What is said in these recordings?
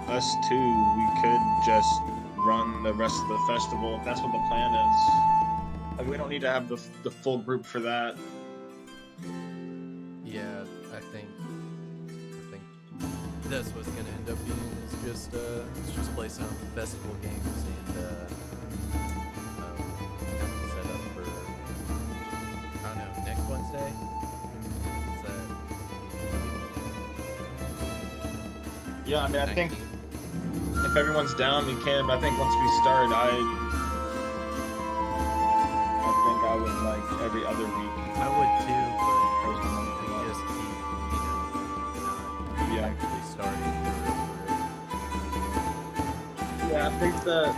us too, we could just run the rest of the festival if that's what the plan is. Like, we don't need to have the full group for that. Yeah, I think that's what's gonna end up being is just play some festival games and kind of set up for I don't know next Wednesday. Is that Yeah, I mean, I think 19th? if everyone's down, we can. But I think once we start, I think I would like every other week. I would too, but Post a month we for that. just keep not Yeah. actually starting for Yeah, I think that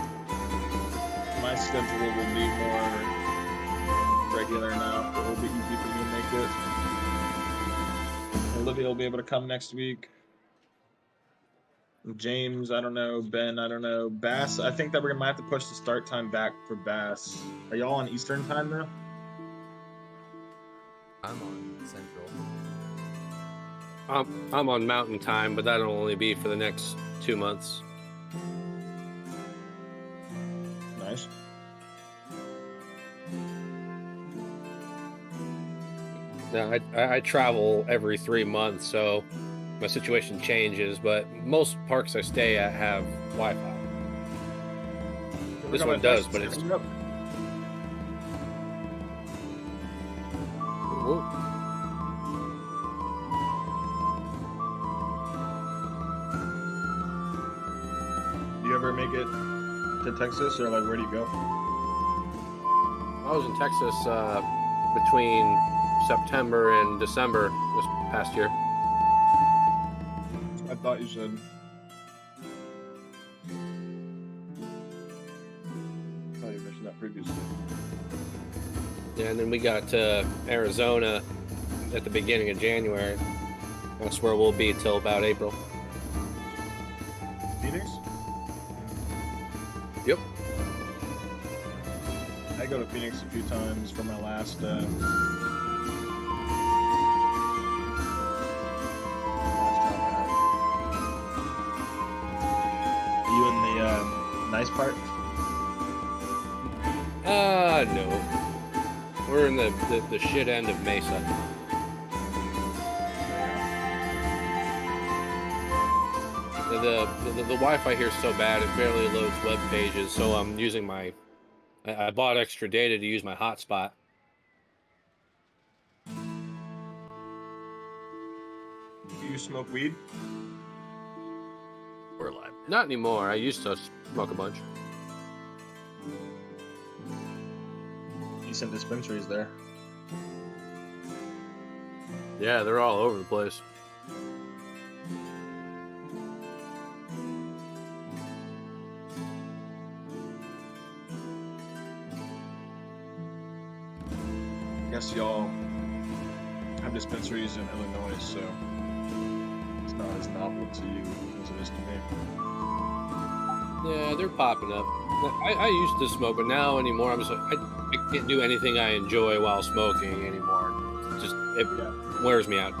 my schedule will be more regular now. It will be easy for me to make it. Olivia will be able to come next week. James, I don't know. Ben, I don't know. Bass, I think that we're gonna have to push the start time back for Bass. Are y'all on Eastern time though? I'm on Central. I'm on Mountain Time, but that'll only be for the next 2 months. Nice. Now, I travel every 3 months, so my situation changes, but most parks I stay at have Wi-Fi. This one does, but it's... Whoa. Do you ever make it to Texas, or like where do you go? I was in Texas between September and December this past year. I thought you said. I thought you mentioned that previously. Yeah, and then we got to Arizona at the beginning of January. That's where we'll be till about April. Phoenix? Yep. I go to Phoenix a few times for my last job. Are you in the nice part? No. We're in the shit end of Mesa. The Wi-Fi here is so bad it barely loads web pages, so I'm using my... I bought extra data to use my hotspot. Do you smoke weed? We're live. Not anymore. I used to smoke a bunch. Decent dispensaries there. Yeah, they're all over the place. I guess y'all have dispensaries in Illinois, so it's not as novel to you as it is to me. Yeah, they're popping up. I used to smoke, but now anymore, I'm just like, I can't do anything I enjoy while smoking anymore. It wears me out.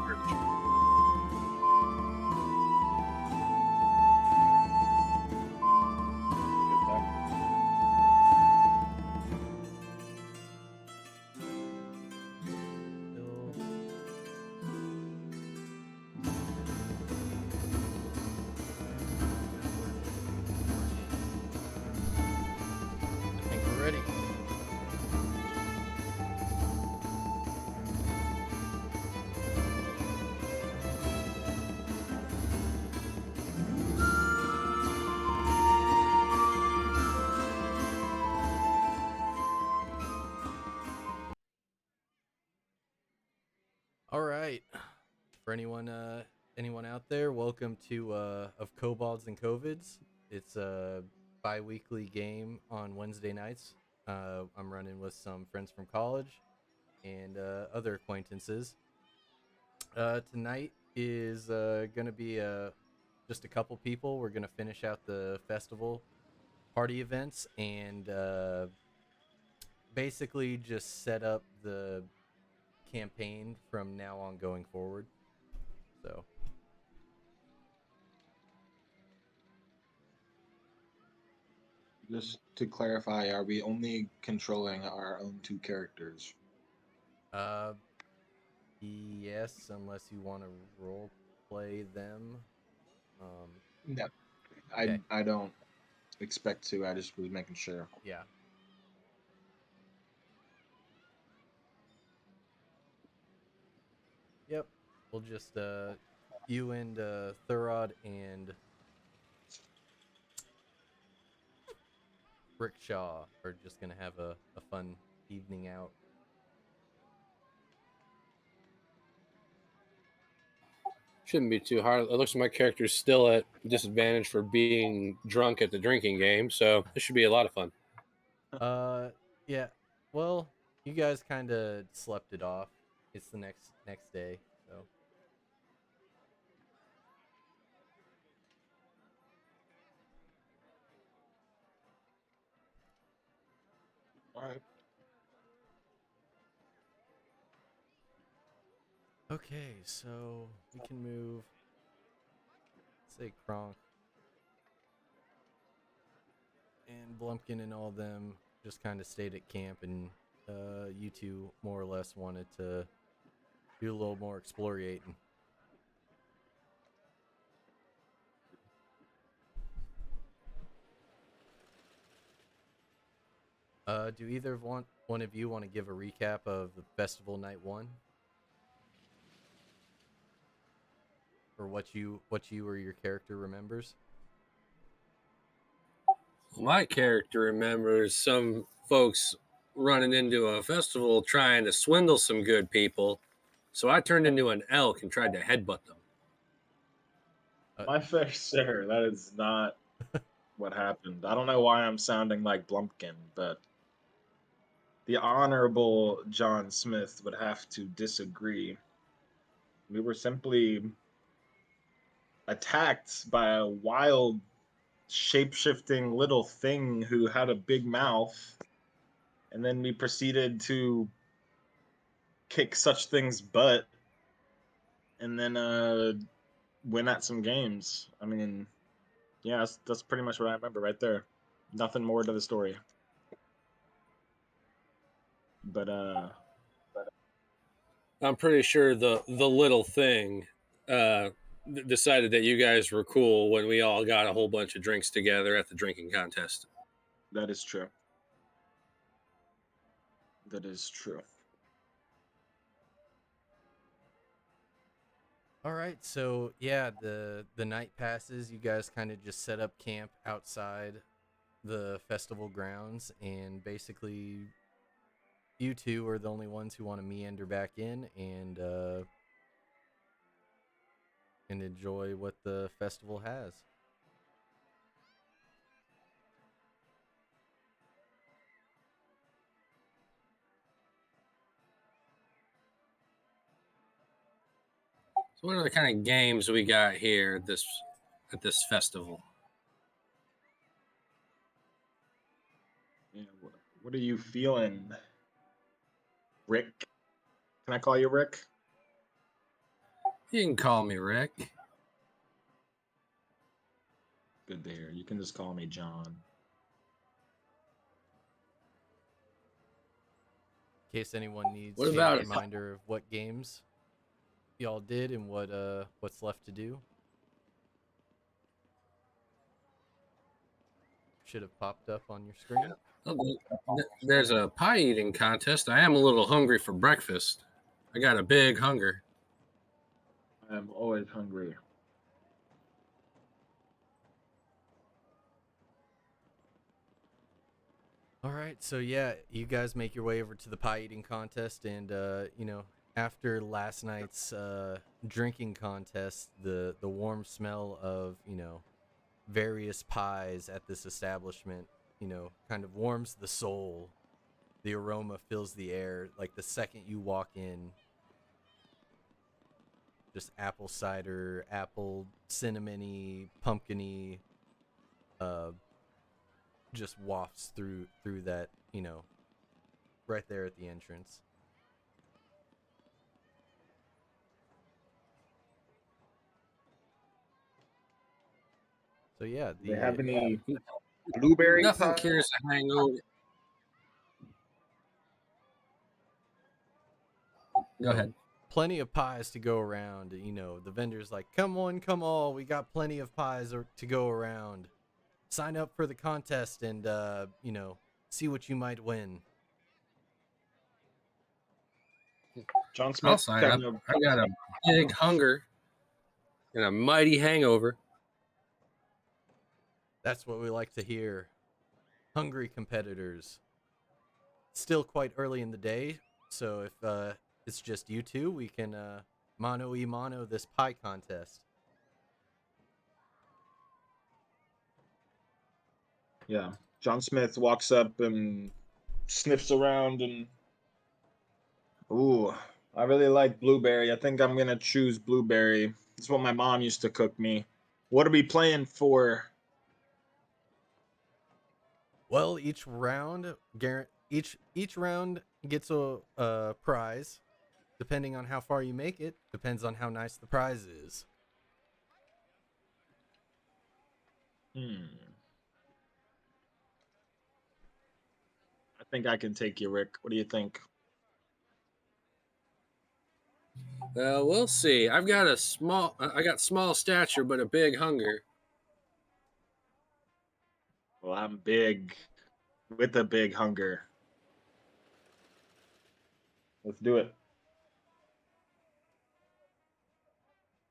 I think we're ready. All right. For anyone out there, welcome to of Kobolds and Kovids. It's a bi-weekly game on Wednesday nights. I'm running with some friends from college and other acquaintances. Tonight is gonna be just a couple people. We're gonna finish out the festival party events and basically just set up the campaign from now on going forward. So Just to clarify, are we only controlling our own 2 characters? Uh, yes, unless you want to role play them. No, Okay, I don't expect to. I just was making sure. yeah. Yep. We'll just you and Thurod and Brickshaw are just gonna have a fun evening out. Shouldn't be too hard. It looks like my character's still at disadvantage for being drunk at the drinking game, so this should be a lot of fun. Yeah. Well, you guys kind of slept it off. It's the next day, so. All right. Okay, so we can move. Say Kronk and Blumpkin and all them just kind of stayed at camp, and you two more or less wanted to do a little more explorating. Do either of one of you want to give a recap of the festival night 1, or what you or your character remembers? My character remembers some folks running into a festival trying to swindle some good people, so I turned into an elk and tried to headbutt them. My fair share. That is not what happened. I don't know why I'm sounding like Blumpkin, but the Honorable John Smith would have to disagree. We were simply attacked by a wild, shape-shifting little thing who had a big mouth, and then we proceeded to kick such things' butt, and then win at some games. I mean, yeah, that's pretty much what I remember right there. Nothing more to the story. But I'm pretty sure the little thing decided that you guys were cool when we all got a whole bunch of drinks together at the drinking contest. that is true. That is true. All right, so yeah, the night passes. You guys kind of just set up camp outside the festival grounds, and basically, you two are the only ones who want to meander back in and enjoy what the festival has. So what are the kind of games we got here at this festival? Yeah, what are you feeling, Rick? Can I call you Rick? You can call me Rick. Good to hear. You can just call me John. In case anyone needs What a about it? reminder of what games y'all did and what's left to do. Should have popped up on your screen. There's a pie eating contest. I am a little hungry for breakfast. I got a big hunger. I'm always hungry. All right, so yeah, you guys make your way over to the pie eating contest, and after last night's drinking contest, the warm smell of various pies at this establishment, kind of warms the soul. The aroma fills the air. Like the second you walk in, just apple cider, apple cinnamony, pumpkiny, uh, just wafts through that, right there at the entrance. So yeah, Do they have any Blueberry Nothing pie. cures a hangover. Go ahead. Plenty of pies to go around. You know, the vendor's like, come on, come all. We got plenty of pies to go around. Sign up for the contest and, you know, see what you might win. John I'll Smith sign up. kind of. I got a big hunger and a mighty hangover. That's what we like to hear. Hungry competitors. Still quite early in the day, so if it's just you two, we can mano this pie contest. Yeah. John Smith walks up and sniffs around and. Ooh, I really like blueberry. I think I'm gonna choose blueberry. It's what my mom used to cook me. What are we playing for? Well, each round gets a prize. Depending on how far you make it, depends on how nice the prize is. I think I can take you, Rick. What do you think? We'll see. I got small stature, but a big hunger. Well, I'm big with a big hunger. Let's do it.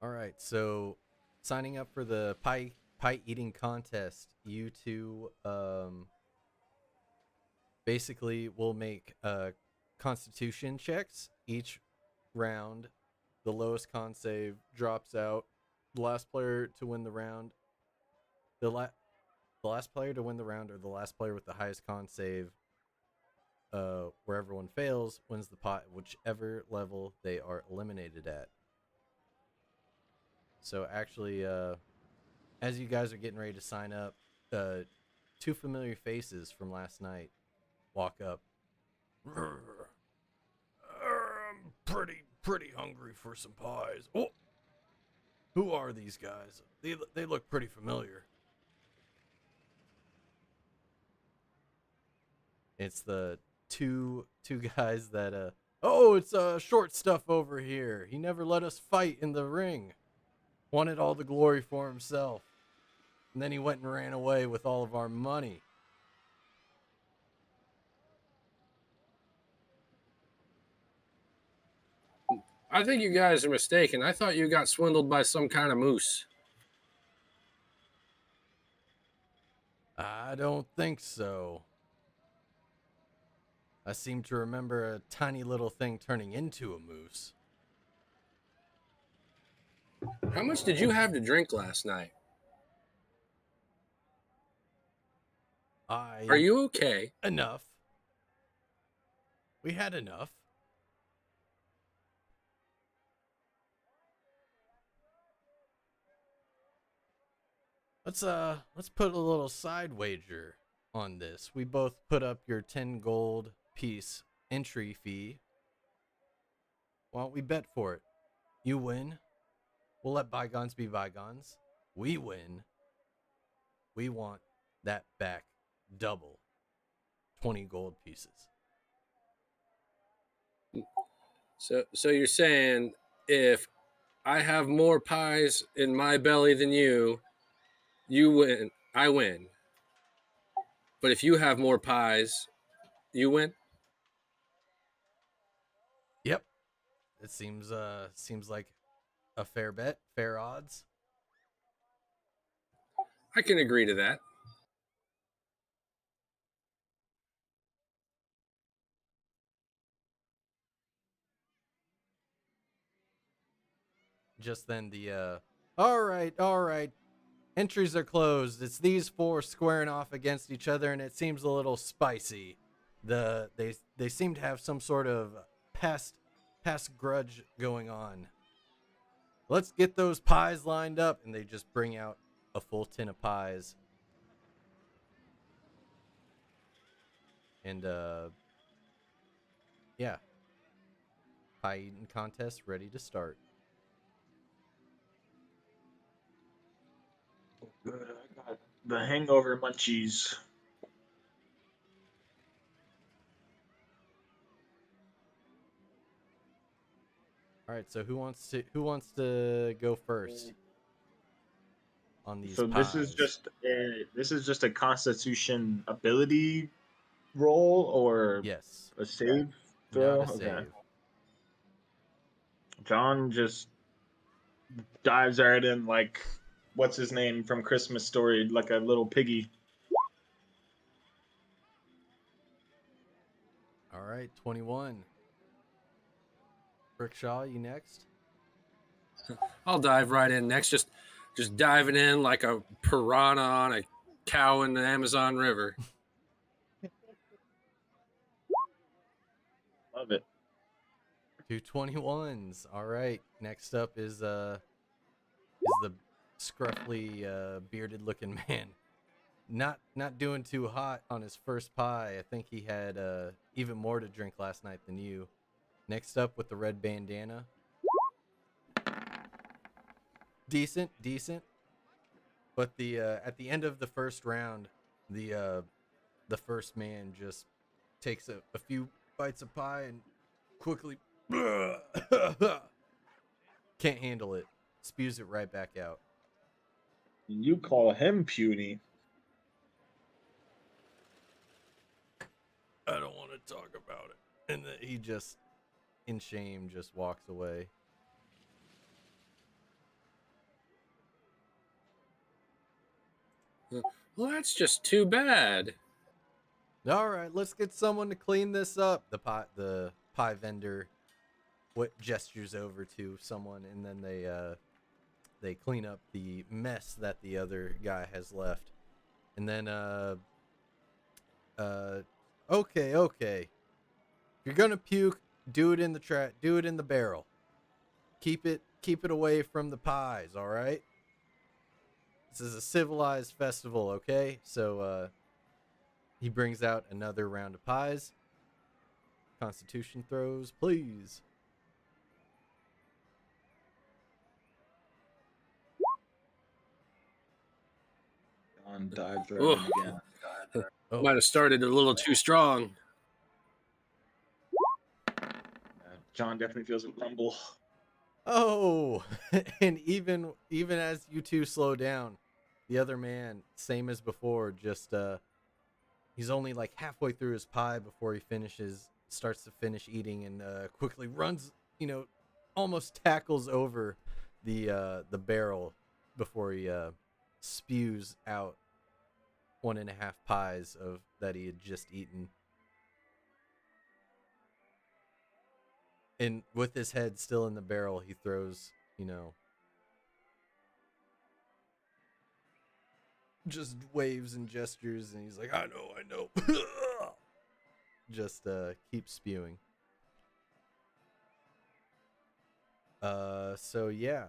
All right, so signing up for the pie eating contest, you two basically will make constitution checks each round. The lowest con save drops out. The last player to win the round, the last player to win the round, or the last player with the highest con save, where everyone fails, wins the pot, whichever level they are eliminated at. So actually, as you guys are getting ready to sign up, two familiar faces from last night walk up. I'm pretty hungry for some pies. Oh, who are these guys? They look pretty familiar. It's the two guys that oh, it's short stuff over here. He never let us fight in the ring. Wanted all the glory for himself. And then he went and ran away with all of our money. I think you guys are mistaken. I thought you got swindled by some kind of moose. I don't think so. I seem to remember a tiny little thing turning into a moose. How much did you have to drink last night? Are you okay? Enough. We had enough. Let's put a little side wager on this. We both put up your 10 gold piece entry fee. Why don't we bet for it? You win. We'll let bygones be bygones. We win. We want that back double. 20 gold pieces. So you're saying if I have more pies in my belly than you win. I win. But if you have more pies, you win. Yep. It seems like a fair bet, fair odds. I can agree to that. Just then all right. Entries are closed. It's these four squaring off against each other, and it seems a little spicy. They seem to have some sort of past grudge going on. Let's get those pies lined up, and they just bring out a full tin of pies. And yeah, pie eating contest ready to start. Good. I got The hangover munchies. All right, so who wants to go first on these So pies? this is just a Constitution ability roll or Yes, a save not throw. a Okay. save. John just dives right in like what's his name from Christmas Story, like a little piggy. All right, 21. Brickshaw, you next? I'll dive right in next. Just diving in like a piranha on a cow in the Amazon River. Love it. 2 21s. All right. Next up is the scruffy bearded looking man. Not doing too hot on his first pie. I think he had even more to drink last night than you. Next up with the red bandana. Decent. But the at the end of the first round, the first man just takes a few bites of pie and quickly can't handle it. Spews it right back out. You call him puny. I don't want to talk about it. And he just, in shame, just walks away. Well, that's just too bad. All right, let's get someone to clean this up. The pie vendor what gestures over to someone, and then they clean up the mess that the other guy has left. And then okay. If you're gonna puke, do it in the do it in the barrel. Keep it away from the pies, all right? This is a civilized festival, okay? So he brings out another round of pies. Constitution throws, please. John dives right in again. Oh, Might have started a little too strong. John definitely feels a rumble. oh. And even as you two slow down, the other man, same as before, just he's only like halfway through his pie before he starts to finish eating, and quickly runs, almost tackles over the barrel before he spews out 1.5 pies of that he had just eaten. And with his head still in the barrel, he throws, just waves and gestures, and he's like, I know. Just keeps spewing. So yeah.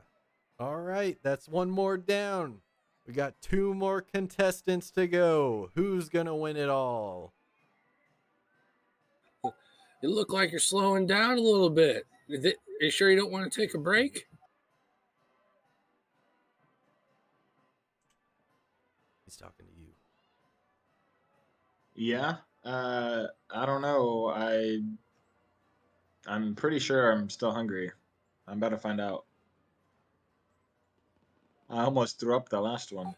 All right, that's one more down. We got 2 more contestants to go. Who's gonna win it all? You look like you're slowing down a little bit. Are you sure you don't want to take a break? He's talking to you. Yeah. I don't know. I'm pretty sure I'm still hungry. I'm about to find out. I almost threw up the last one.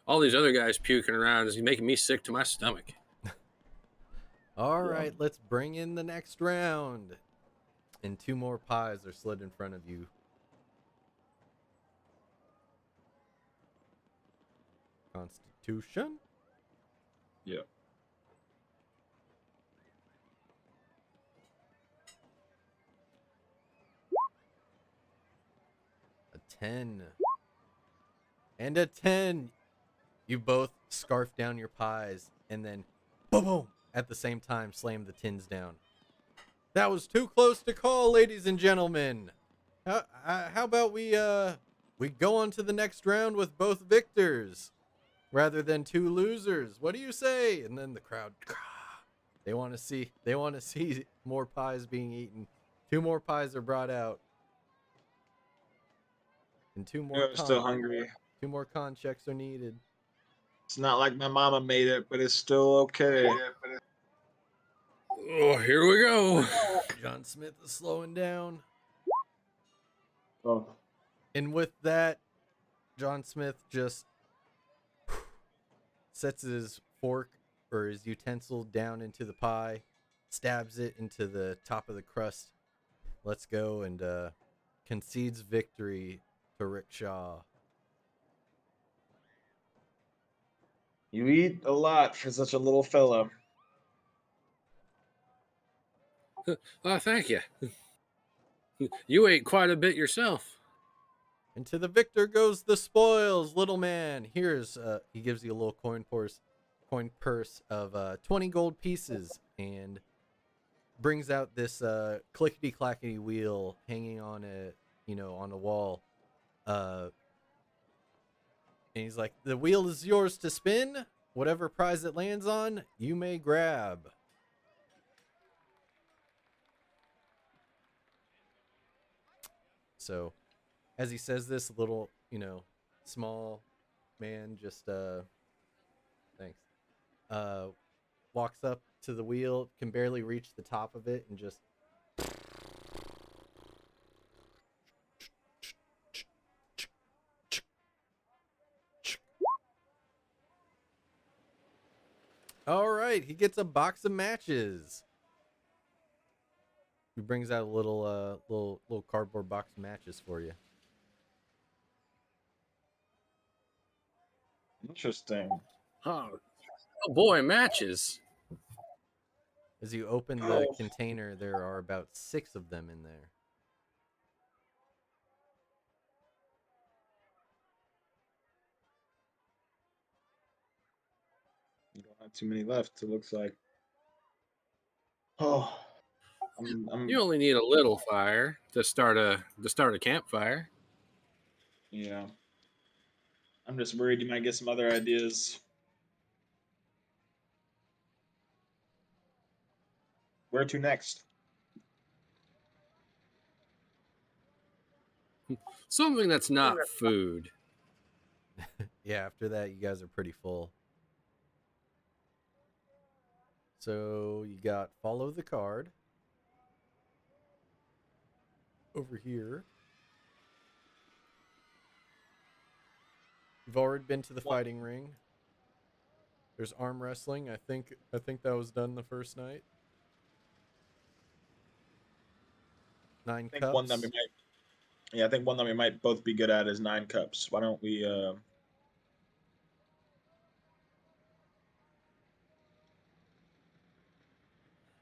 All these other guys puking around is making me sick to my stomach. All right, let's bring in the next round. And 2 more pies are slid in front of you. Constitution? Yeah. A 10. And a 10. You both scarf down your pies and then boom, boom, at the same time slam the tins down. That was too close to call, ladies and gentlemen. How about we go on to the next round with both victors rather than 2 losers? What do you say? And then the crowd, they want to see more pies being eaten. 2 more pies are brought out. And two more I'm still hungry. 2 more con checks are needed. It's not like my mama made it, but it's still okay. Oh, here we go. John Smith is slowing down. Oh, And with that, John Smith just sets his fork or his utensil down into the pie, stabs it into the top of the crust. Let's go, and concedes victory to Rickshaw. you eat a lot for such a little fella. Oh, thank you. You ate quite a bit yourself. And to the victor goes the spoils, little man. Here's he gives you a little coin purse of 20 gold pieces, and brings out this clickety clackety wheel hanging on on a wall. And he's like, the wheel is yours to spin. Whatever prize it lands on, you may grab. So as he says this, little, small man just thanks. Walks up to the wheel, can barely reach the top of it, and just all right, he gets a box of matches. He brings out a little cardboard box of matches for you. Interesting. Oh boy, matches. As you open the container, there are about 6 of them in there. You don't have too many left, it looks like. Oh, You only need a little fire to start a campfire. yeah. I'm just worried you might get some other ideas. Where to next? Something that's not food. Yeah, after that, you guys are pretty full. So you got follow the card over here. You've already been to the fighting ring. There's arm wrestling. I think that was done the first night. 9 I think cups. one that we might. Yeah, I think one that we might both be good at is 9 cups. Why don't we? I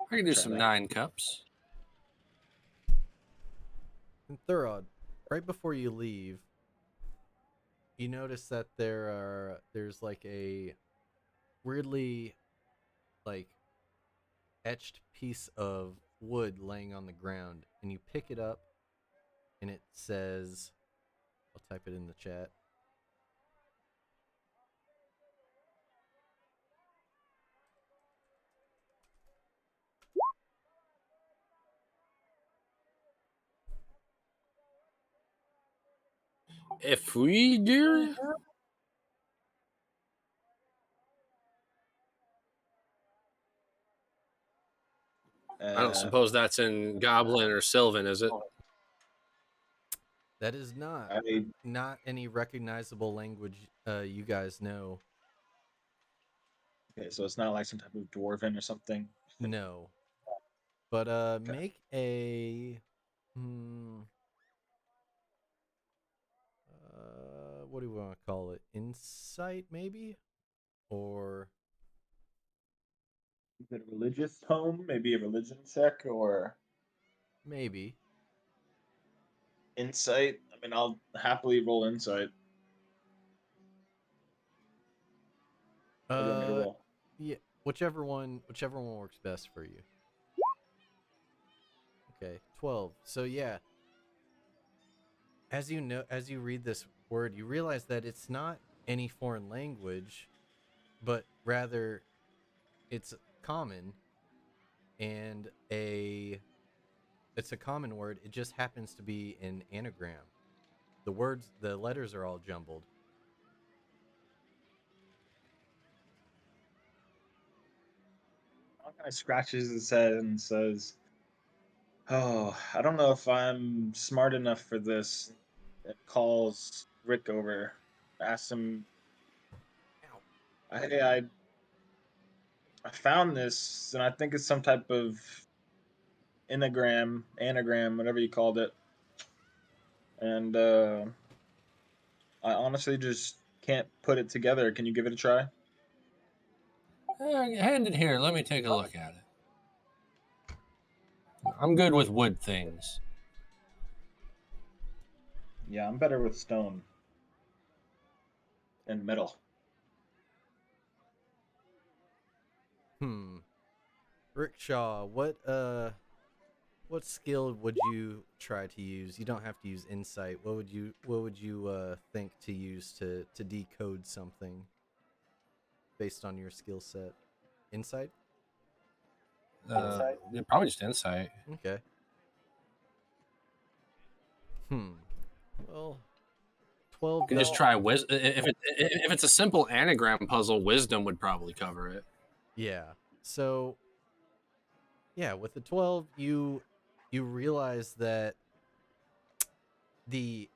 can do Try some that. 9 cups. And Thurod, right before you leave, you notice that there's like a weirdly like etched piece of wood laying on the ground, and you pick it up, and it says, I'll type it in the chat. If we do, I don't suppose that's in Goblin or Sylvan, is it? That is not any recognizable language you guys know. Okay, so it's not like some type of dwarven or something. No. But Okay. make a what do we want to call it? Insight maybe? Or Is it a religious tome? Maybe a religion check or maybe. insight? I mean, I'll happily roll insight. What do you want me to roll? Yeah, whichever one works best for you. Okay, 12. So yeah, as you read this word, you realize that it's not any foreign language, but rather it's common, and it's a common word. It just happens to be an anagram. the letters are all jumbled. John kind of scratches his head and says, "Oh, I don't know if I'm smart enough for this." And calls Rick over, asks him, Ow. "Hey, I found this, and I think it's some type of anagram, whatever you called it, and I honestly just can't put it together. Can you give it a try?" Hand it here. Let me take a look at it. I'm good with wood things. Yeah, I'm better with stone and metal. Rickshaw, what skill would you try to use? You don't have to use insight. What would you think to use to decode something based on your skill set? Insight? Yeah, probably just insight. Okay. Well, 12 You can just try if it's a simple anagram puzzle, wisdom would probably cover it. Yeah. So, yeah, with the 12, you realize that the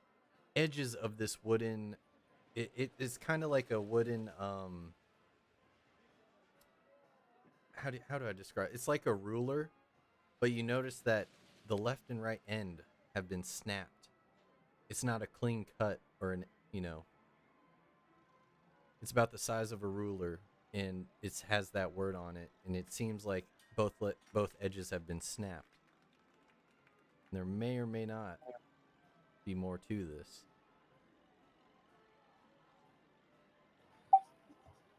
edges of this wooden it is kind of like a wooden how do I describe it? It's like a ruler, but you notice that the left and right end have been snapped. It's not a clean cut or it's about the size of a ruler, and it has that word on it, and it seems like both edges have been snapped. And there may or may not be more to this.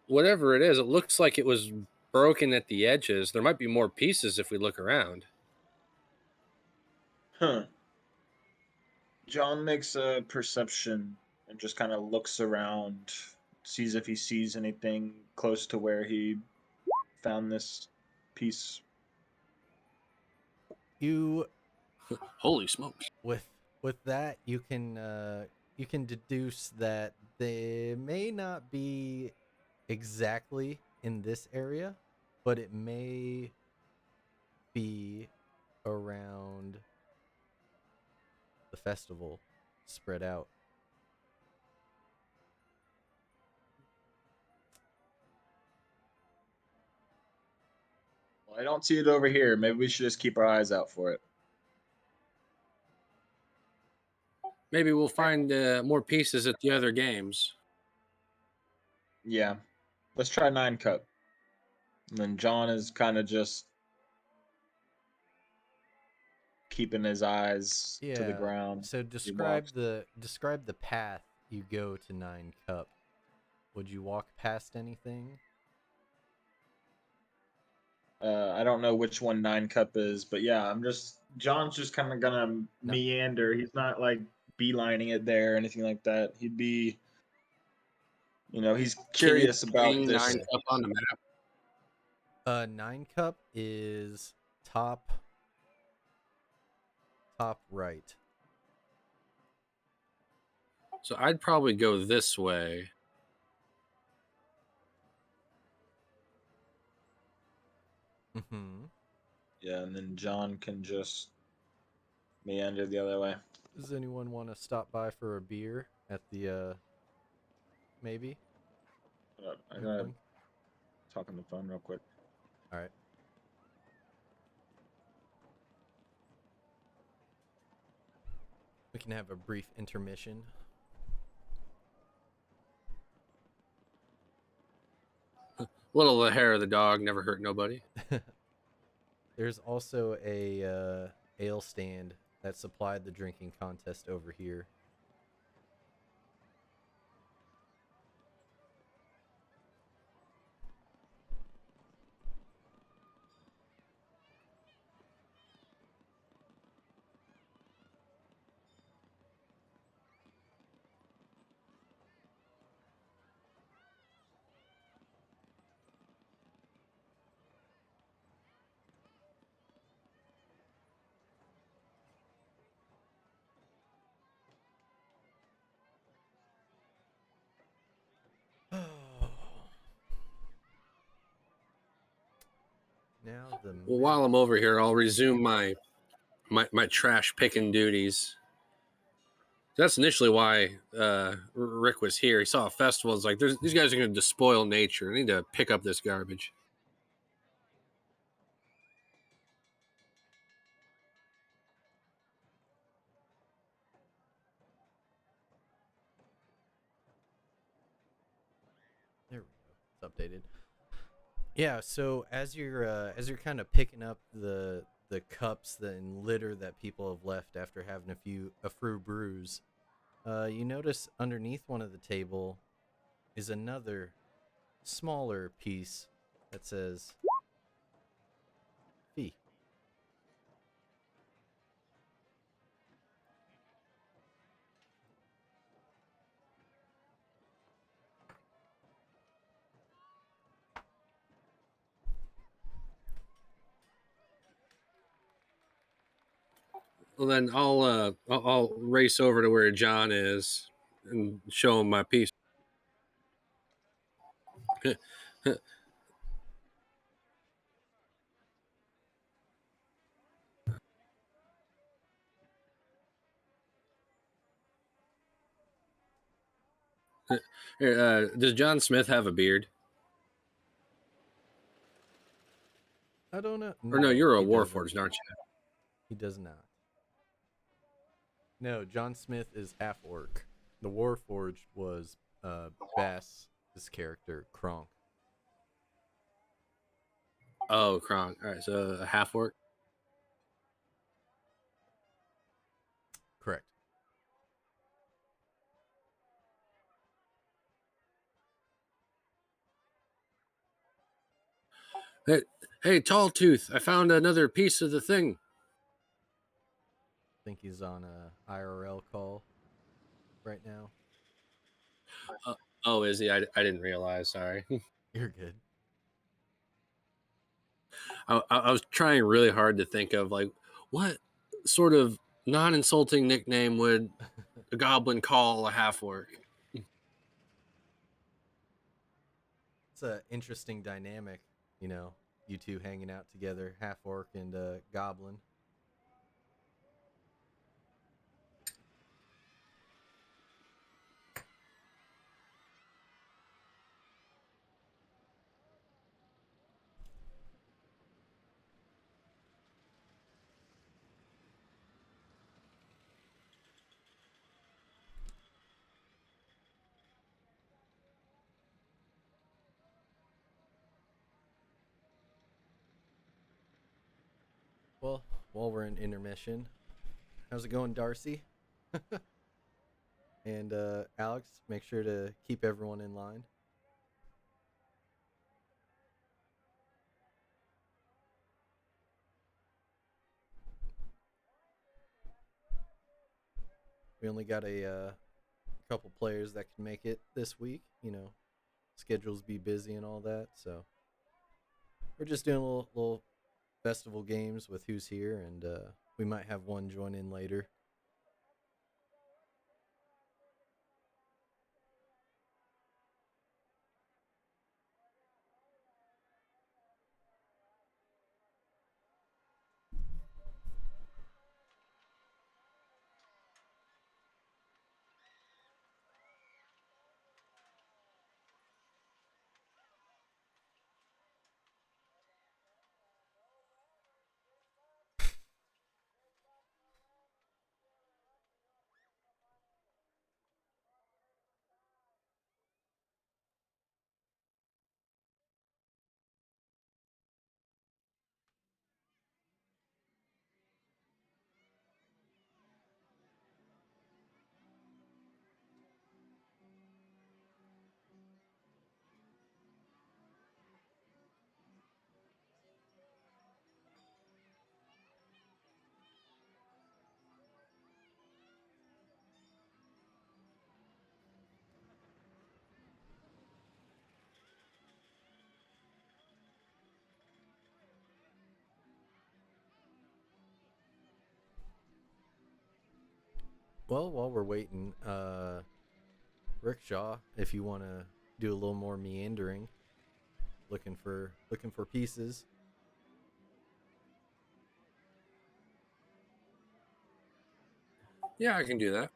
Whatever it is, it looks like it was broken at the edges. There might be more pieces if we look around. Huh. John makes a perception and just kind of looks around, sees if he sees anything close to where he found this piece. You Holy smokes. with that you can deduce that they may not be exactly in this area, but it may be around the festival spread out. Well, I don't see it over here. Maybe we should just keep our eyes out for it. Maybe we'll find more pieces at the other games. Yeah. Let's try 9 cup. And then John is kind of just keeping his eyes to the Yeah. ground So as he walks. describe the path you go to 9 cup. Would you walk past anything? I don't know which one 9 cup is, but yeah, John's just kind of gonna No. meander. He's not like beelining it there or anything like that. He'd be, he's Can you curious about bring this. 9 cup on the map? 9 cup is top right. So I'd probably go this way. Mm-hmm. Yeah, and then John can just meander the other way. Does anyone want to stop by for a beer at the maybe? I Wink, gotta wink. talk on the phone real quick. All right. We can have a brief intermission. Little the hair of the dog never hurt nobody. There's also a ale stand that supplied the drinking contest over here. now the Well, while I'm over here, I'll resume my trash picking duties. That's initially why Rick was here. He saw a festival. It's like, these guys are going to despoil nature. I need to pick up this garbage. There we go. It's updated. Yeah, so as you're kind of picking up the cups and litter that people have left after having a few brews, you notice underneath one of the table is another smaller piece that says fee. Well, then I'll race over to where John is and show him my piece. Does John Smith have a beard? I don't know. Or no, you're a he doesn't. Warforged, aren't you? He does not. No, John Smith is half orc. The Warforged was Bass's character, Kronk. Oh, Kronk. All right, so a half orc. Correct. Hey, Tall Tooth! I found another piece of the thing. I think he's on a IRL call right now. Oh, is he? I didn't realize. Sorry. You're good. I was trying really hard to think of like what sort of non-insulting nickname would a goblin call a half orc? It's an interesting dynamic, you know, you two hanging out together, half orc and goblin. Well, while we're in intermission, how's it going, Darcy? And Alex, make sure to keep everyone in line. We only got a couple players that can make it this week. You know, schedules be busy and all that, so we're just doing a little festival games with who's here, and we might have one join in later. Well, while we're waiting, Rickshaw, if you want to do a little more meandering, looking for pieces. Yeah, I can do that.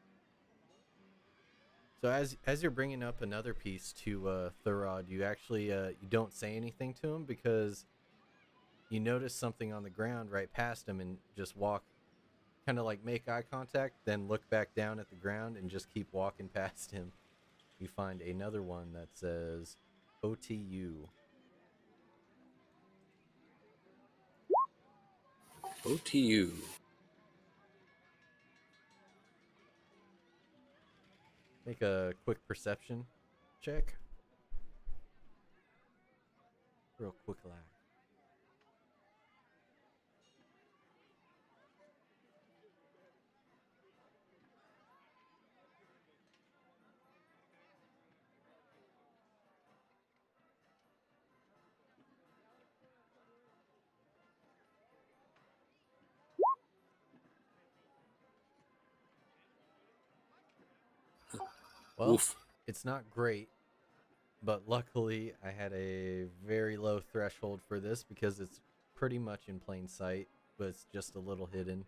So as you're bringing up another piece to Thurod, you actually you don't say anything to him because you notice something on the ground right past him and just walk, kind of like make eye contact, then look back down at the ground and just keep walking past him. You find another one that says OTU. OTU. Make a quick perception check. Real quick lag. Well, Oof. it's not great, but luckily I had a very low threshold for this because it's pretty much in plain sight, but it's just a little hidden.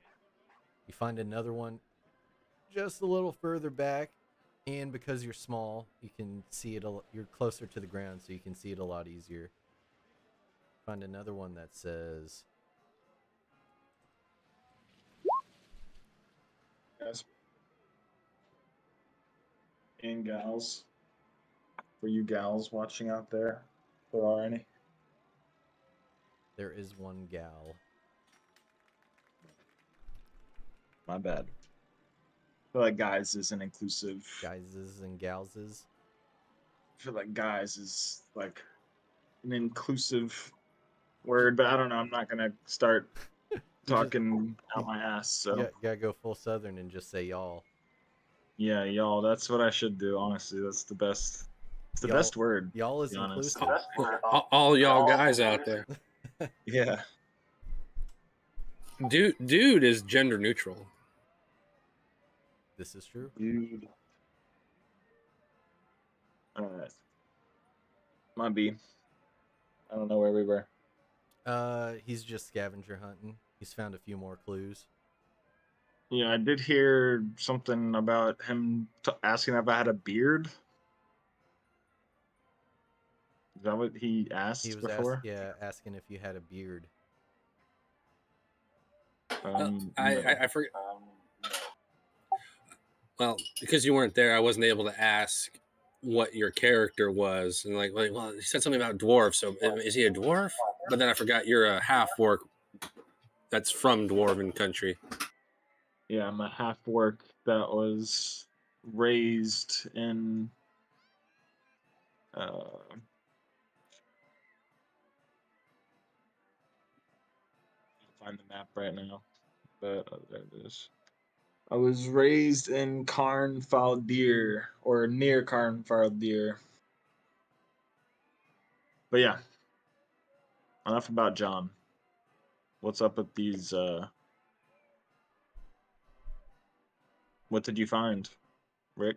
You find another one just a little further back, and because you're small, you can see it. You're closer to the ground, so you can see it a lot easier. Find another one that says Guys and gals, for you gals watching out there, if there are any. there is one gal. My bad. I feel like guys isn't inclusive. Guyses and galses. I feel like guys is like an inclusive word, but I don't know. I'm not gonna start talking out my ass. So Gotta go full southern and just say y'all. yeah, y'all. That's what I should do. Honestly, that's the best. It's the Y'all, best word. y'all To is be honest. inclusive. All y'all guys out there. Yeah. Dude is gender neutral. This is true. Dude. All right. Might be. I don't know where we were. He's just scavenger hunting. He's found a few more clues. Yeah, I did hear something about him asking if I had a beard. Is that what he asked He was before? asking if you had a beard. No. I forget. Well, because you weren't there, I wasn't able to ask what your character was, and well, he said something about dwarf. So is he a dwarf? But then I forgot you're a half orc. That's from dwarven country. Yeah, I'm a half orc that was raised in find the map right now, but there it is. I was raised in Carnfaldir, or near Carnfaldir. But yeah, enough about John. What's up with these? What did you find, Rick?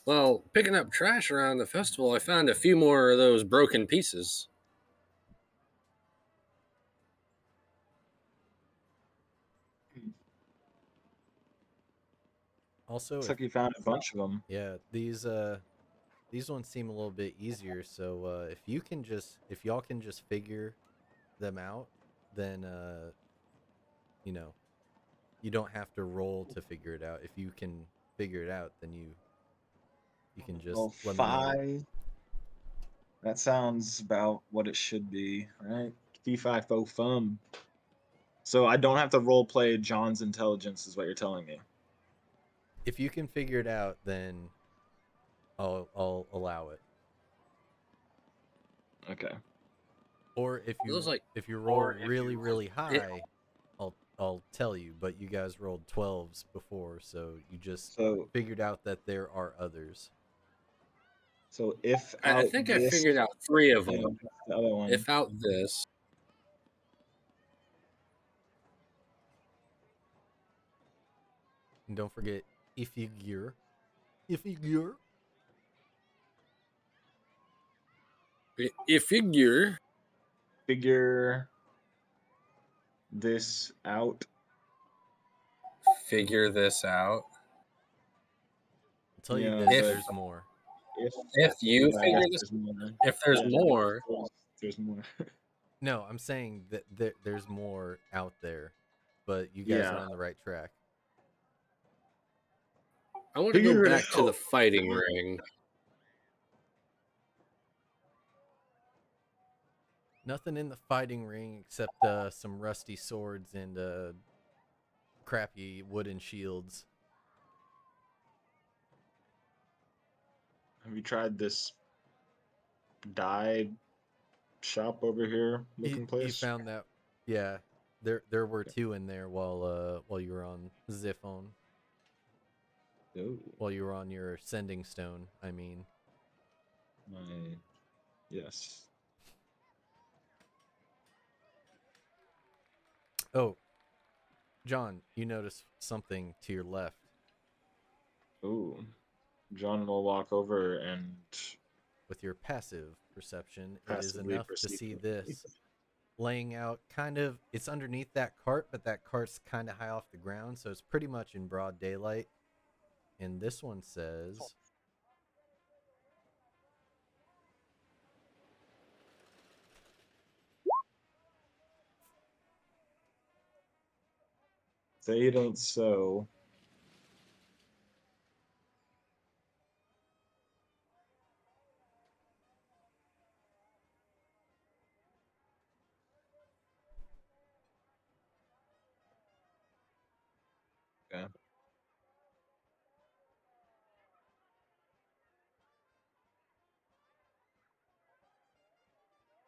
Well, picking up trash around the festival, I found a few more of those broken pieces. Also, Looks like you found a bunch of them. yeah, these ones seem a little bit easier. So if y'all can just figure them out, then you know, you don't have to roll to figure it out. If you can figure it out, then you can just Well, let me know. 5. That sounds about what it should be, right? Fee-fi fo fum. So I don't have to role play John's intelligence, is what you're telling me. If you can figure it out, then I'll allow it. Okay. Or if you roll really high, I'll tell you. But you guys rolled 12s before, so you just So figured out that there are others. if I out think I this, figured out 3 of yeah, them. the other one. If out this, And don't forget ifigure. Ifigure. if figure, Figure this out. figure this out? I'll tell you Yeah, this: If- there's more. If you Yeah, figure there's this, more. if there's Yeah, more, there's more. No, I'm saying that there's more out there, but you guys Yeah. are on the right track. I want to Figure go it back to out. the fighting ring. Nothing in the fighting ring except some rusty swords and crappy wooden shields. Have you tried this dye shop over here looking You place? found that? Yeah, there were two in there while you were on Ziphone. Oh, While you were on your sending stone, I mean. yes. Oh, John, you notice something to your left. Oh, John will walk over and With your passive perception, it is passively enough to perceive see it. this laying out it's underneath that cart, but that cart's kind of high off the ground, so it's pretty much in broad daylight. And this one says, Say it ain't so. Okay.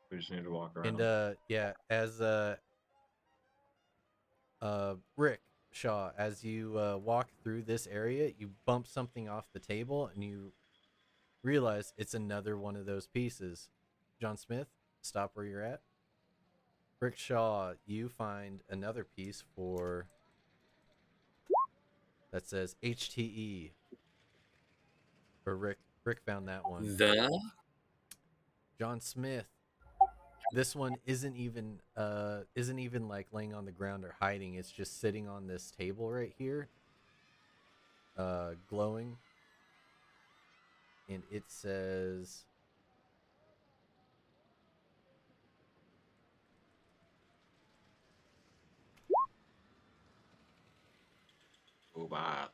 We just need to walk around. and yeah, as Rick Shaw, as you walk through this area, you bump something off the table and you realize it's another one of those pieces. John Smith, stop where you're at. Rick Shaw, you find another piece that says HTE. Or Rick found that one. John Smith, this one isn't even like laying on the ground or hiding. It's just sitting on this table right here, glowing. And it says, Robot.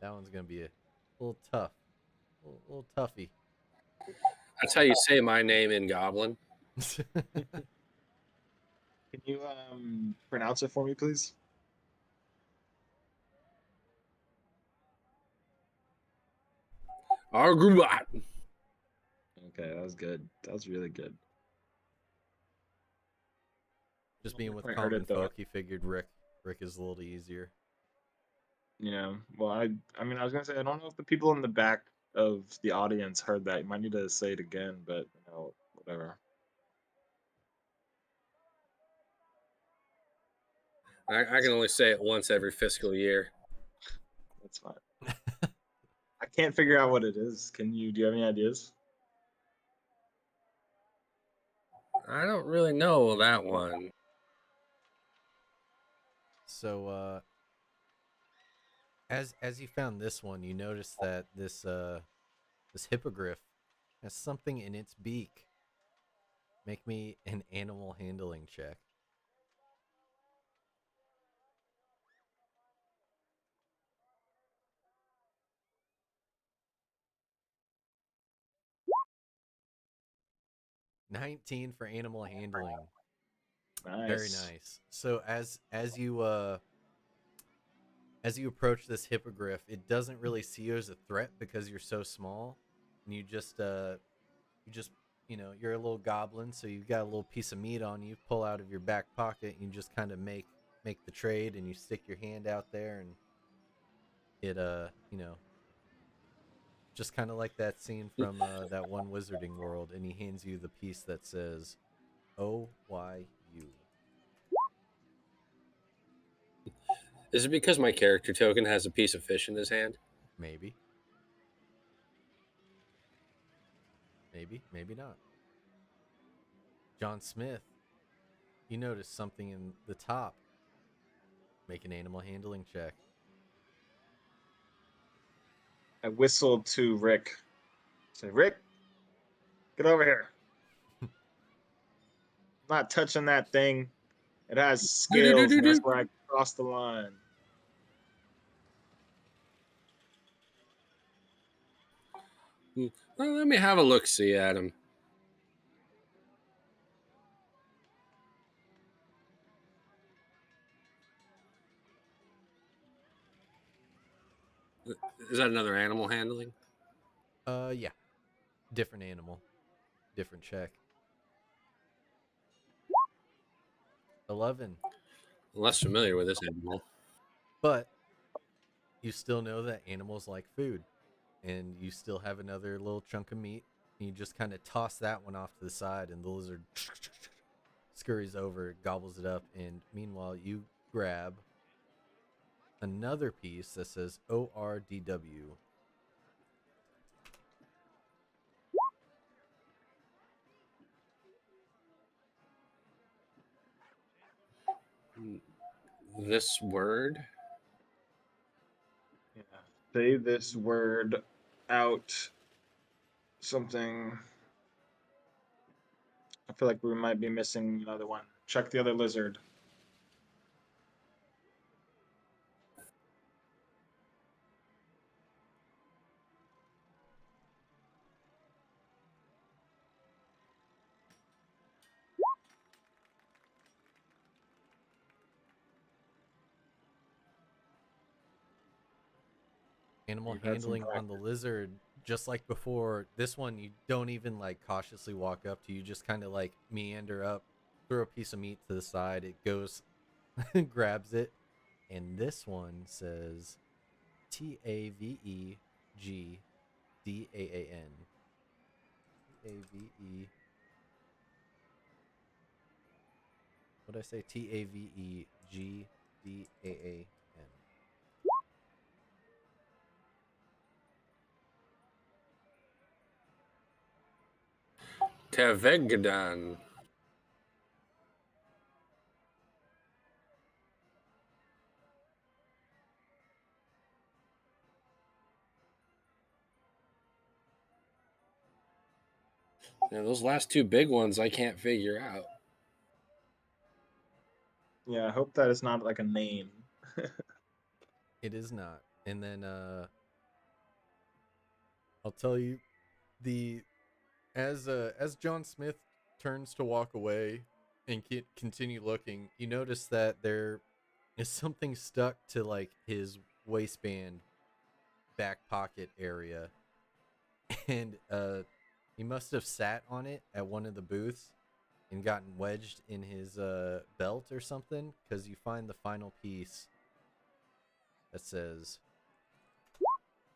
that one's gonna be a little tough, little toughy. That's how you say my name in Goblin. Can you pronounce it for me, please? Argubat. Okay, that was good. That was really good. Just being with I heard common it, though. folk, he figured Rick is a little easier. Yeah. Well, I mean, I was gonna say I don't know if the people in the back of the audience heard that. You might need to say it again, but whatever. I can only say it once every fiscal year. That's fine. I can't figure out what it is. Can you? Do you have any ideas? I don't really know that one. So as you found this one, you notice that this hippogriff has something in its beak. Make me an animal handling check. $19 for animal handling. Nice. Very nice. So as you approach this hippogriff, it doesn't really see you as a threat because you're so small, and you just you're a little goblin, so you've got a little piece of meat on you. Pull out of your back pocket, and you just kind of make the trade, and you stick your hand out there, and it just kind of like that scene from that one Wizarding World, and he hands you the piece that says OYU. Is it because my character token has a piece of fish in his hand? Maybe. Maybe not. John Smith, you notice something in the top. Make an animal handling check. I whistled to Rick. Say, Rick, get over here. I'm not touching that thing. It has scales, and that's where I crossed the line. Well, let me have a look-see at him. Is that another animal handling? Yeah. Different animal. Different check. 11. I'm less familiar with this animal. But you still know that animals like food. And you still have another little chunk of meat. And you just kind of toss that one off to the side, and the lizard scurries over, gobbles it up, and meanwhile you grab another piece that says ORDW. This word? Yeah. Say this word out. Something. I feel like we might be missing another one. Check the other lizard. Animal You've had some handling on the lizard, just like before. This one you don't even like cautiously walk up to. You just kind of like meander up, throw a piece of meat to the side. It goes, grabs it, and this one says TAVEGDAAN. TAVE. What did I say? TAVEGDAAN. Tevegadon. Yeah, those last two big ones I can't figure out. Yeah, I hope that is not like a name. It is not. And then I'll tell you, the as John Smith turns to walk away and continue looking, you notice that there is something stuck to like his waistband back pocket area, and he must have sat on it at one of the booths and gotten wedged in his belt or something, because you find the final piece that says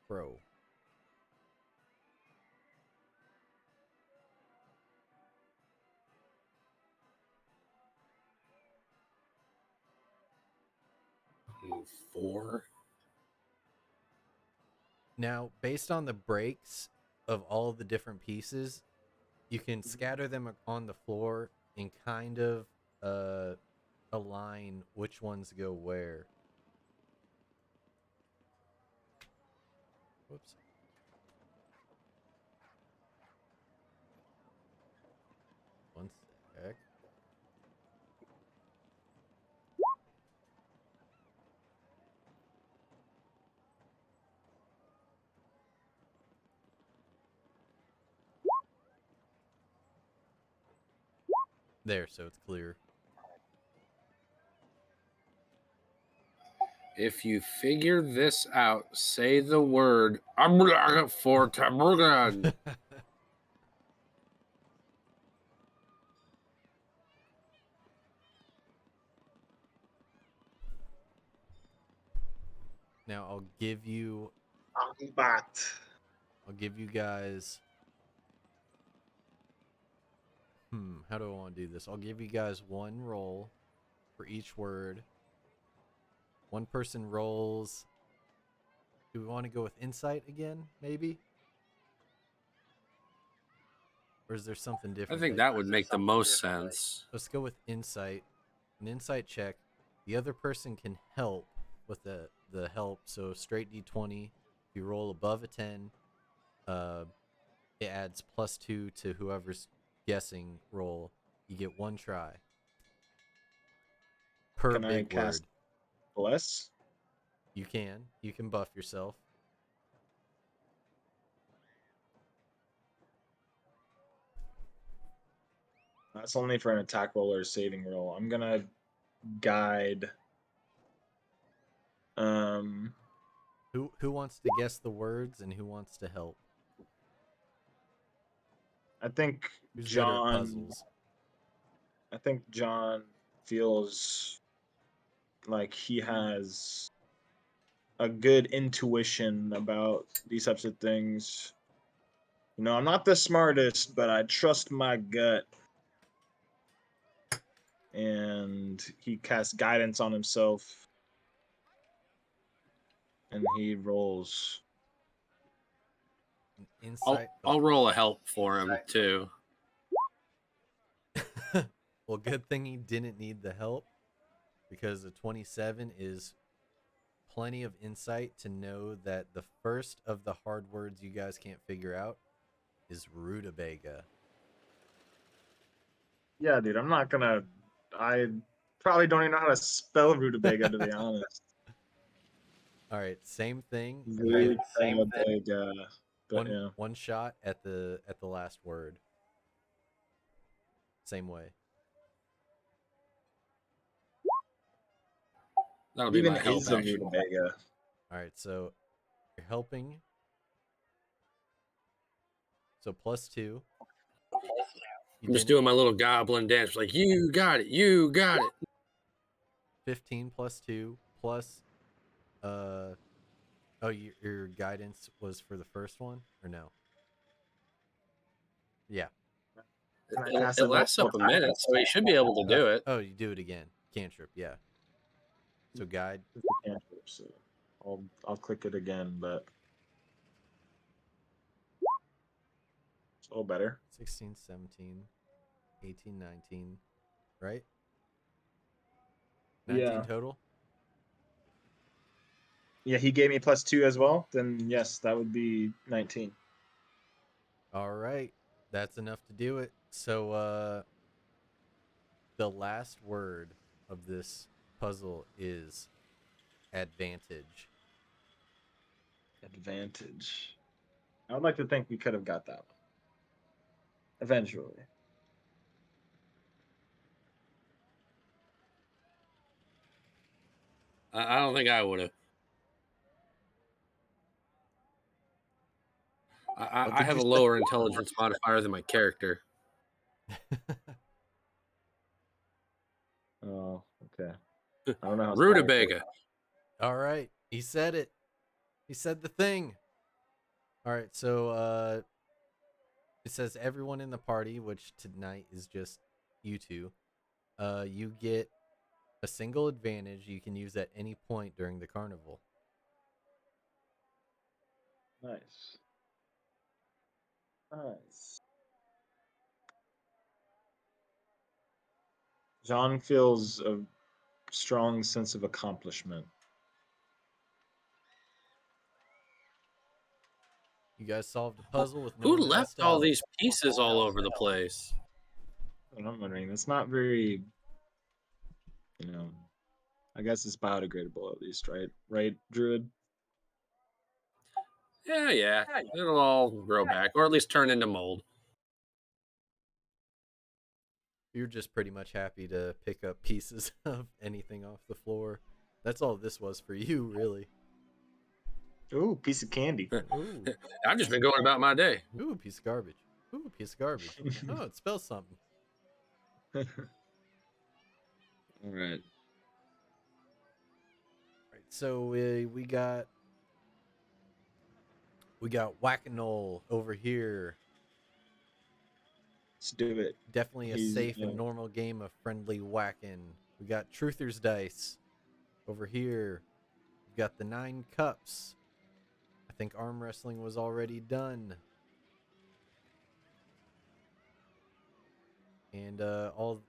"Pro." Four. Now, based on the breaks of all of the different pieces, you can scatter them on the floor and kind of align which ones go where. Whoops. One sec. There, so it's clear. If you figure this out, say the word for Taburgan. Now I'll give you Bat. guys how do I want to do this? I'll give you guys one roll for each word. One person rolls. Do we want to go with insight again, maybe? Or is there something I different? think that would make the most sense. Let's go with insight. An insight check The other person can help with the help. So straight d20. If you roll above a 10, it adds +2 to whoever's guessing roll. You get 1 try per Can I big cast word. Bless? You can buff yourself. That's only for an attack roll or a saving roll. I'm gonna guide. Who wants to guess the words and who wants to help? I think Who's better at John. puzzles? I think John feels like he has a good intuition about these types of things. You know, I'm not the smartest, but I trust my gut. And he casts guidance on himself. And he rolls. An insight. I'll roll a help for him too. Well, good thing he didn't need the help, because a 27 is plenty of insight to know that the first of the hard words you guys can't figure out is rutabaga. Yeah, dude, I'm not gonna. I probably don't even know how to spell rutabaga, to be honest. All right, same thing. Rutabaga. But yeah. One shot at the last word. Same way. That'll be Even my help is a action. rutabaga. All right, so you're helping. So +2. I'm just doing my little goblin dance, like you got it, you got it. 15 +2 plus. Oh, your guidance was for the first one, or no? Yeah. It lasts up a minute, so he should be able to do it. Oh, you do it again. Cantrip, yeah. So guide. It's a cantrip, so I'll click it again, but it's a little better. 16, 17, 18, 19, right? 19 Yeah. total? Yeah, he gave me +2 as well. Then yes, that would be 19. All right. That's enough to do it. So the last word of this puzzle is advantage. Advantage. I would like to think we could have got that one. Eventually. I don't think I would have. I have a lower intelligence modifier than my character. Oh, okay. I don't know how Rutabaga. All right. He said it. He said the thing. All right. So it says everyone in the party, which tonight is just you two. You get a single advantage you can use at any point during the carnival. Nice. Nice. John feels a strong sense of accomplishment. You guys solved a puzzle with no Who one left else to all help. these pieces all over the place? I'm wondering, it's not very, you know, I guess it's biodegradable at least, right? Right, Druid? Yeah. It'll all grow back, or at least turn into mold. You're just pretty much happy to pick up pieces of anything off the floor. That's all this was for you, really. Ooh, piece of candy. Ooh, I've just been going about my day. ooh, piece of garbage. Ooh, piece of garbage. Oh, it spells something. All right. Right, so we got Whack-A-Knoll over here. Let's do it. Definitely a safe and normal game of friendly whacking. We got Truthers Dice over here. We've got the 9 cups. I think arm wrestling was already done. And all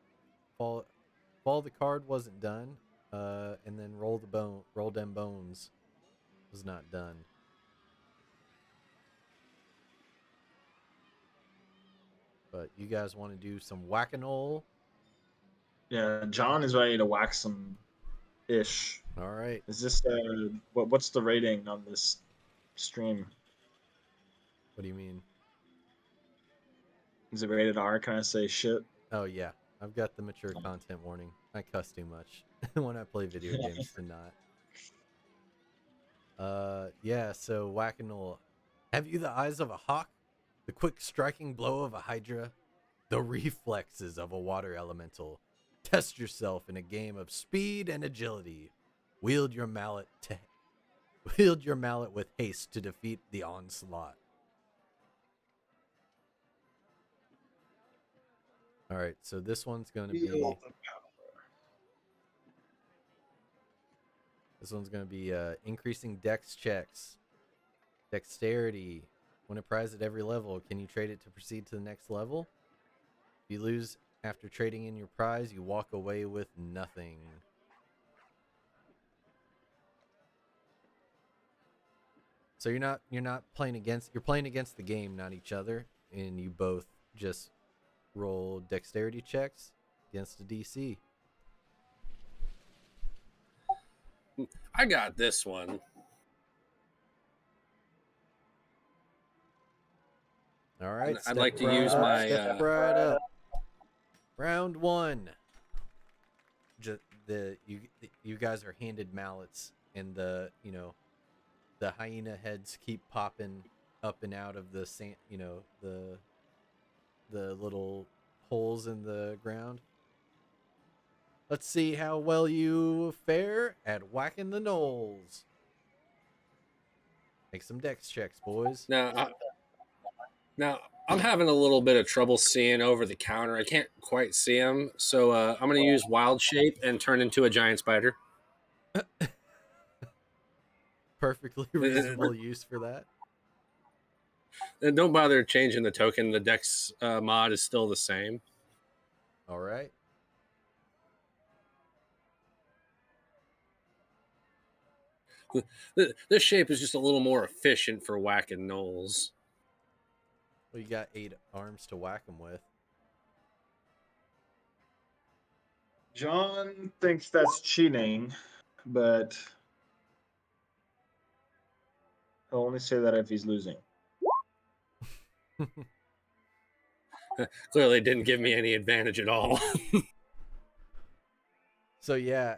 the card wasn't done. And then roll them bones was not done. But you guys want to do some whack-a-mole? Yeah, John is ready to whack some ish. All right. Is this what's the rating on this stream? What do you mean? Is it rated R? Can I say shit? Oh yeah, I've got the mature content warning. I cuss too much when I play video games to not. Yeah. So whack-a-mole. Have you the eyes of a hawk, the quick striking blow of a hydra, the reflexes of a water elemental? Test yourself in a game of speed and agility. Wield your mallet with haste to defeat the onslaught. All right, so this one's going to be increasing dex checks, dexterity. Win a prize at every level. Can you trade it to proceed to the next level? If you lose after trading in your prize, you walk away with nothing. So you're not playing against the game, not each other, and you both just roll dexterity checks against a DC. I got this one. All right, I'd like to use my step right up. Round one. You guys are handed mallets, and the hyena heads keep popping up and out of the sand, the little holes in the ground. Let's see how well you fare at whacking the knolls. Make some dex checks, boys. Now I'm having a little bit of trouble seeing over the counter. I can't quite see them, so I'm going to use wild shape and turn into a giant spider. Perfectly reasonable use for that. And don't bother changing the token. The dex mod is still the same. All right. This shape is just a little more efficient for whacking knolls. Well, you got 8 arms to whack them with. John thinks that's cheating, but he'll only say that if he's losing. Clearly didn't give me any advantage at all. So yeah,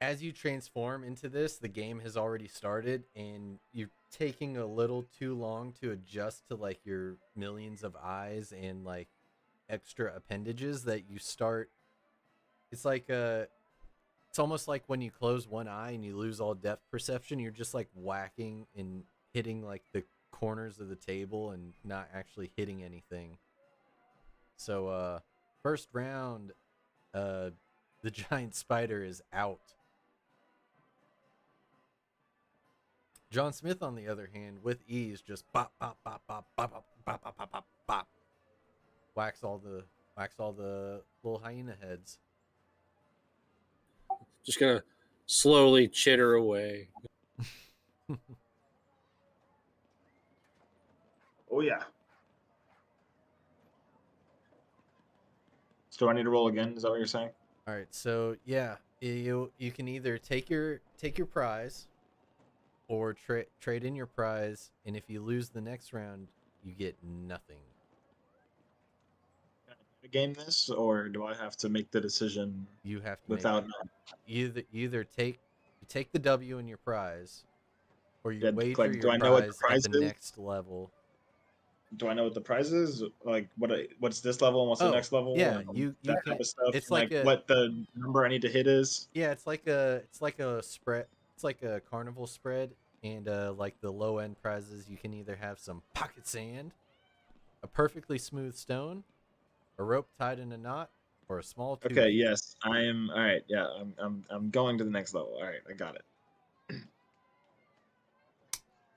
as you transform into this, the game has already started, and you're taking a little too long to adjust to like your millions of eyes and like extra appendages that you start. It's like it's almost like when you close one eye and you lose all depth perception. You're just like whacking and hitting like the corners of the table and not actually hitting anything. So first round, the giant spider is out. John Smith, on the other hand, with ease, just bop bop bop bop bop bop bop bop bop bop bop, whacks all the little hyena heads. Just gonna slowly chitter away. Oh yeah. So do I need to roll again? Is that what you're saying? All right, so yeah, you can either take your prize, or trade in your prize, and if you lose the next round, you get nothing. Can I game this, or do I have to make the decision? You have to without either take the W in your prize, or you wager like, your do I know what the prize prize at the is? next level. Do I know what the prize is? Like, what's this level and what's the next level? Yeah, and you that can. type of stuff. It's like like what the number I need to hit is. Yeah, it's like a spread. It's like a carnival spread, and like the low end prizes, you can either have some pocket sand, a perfectly smooth stone, a rope tied in a knot, or a small tube. Okay, yes, I am. All right, yeah, I'm going to the next level. All right, I got it.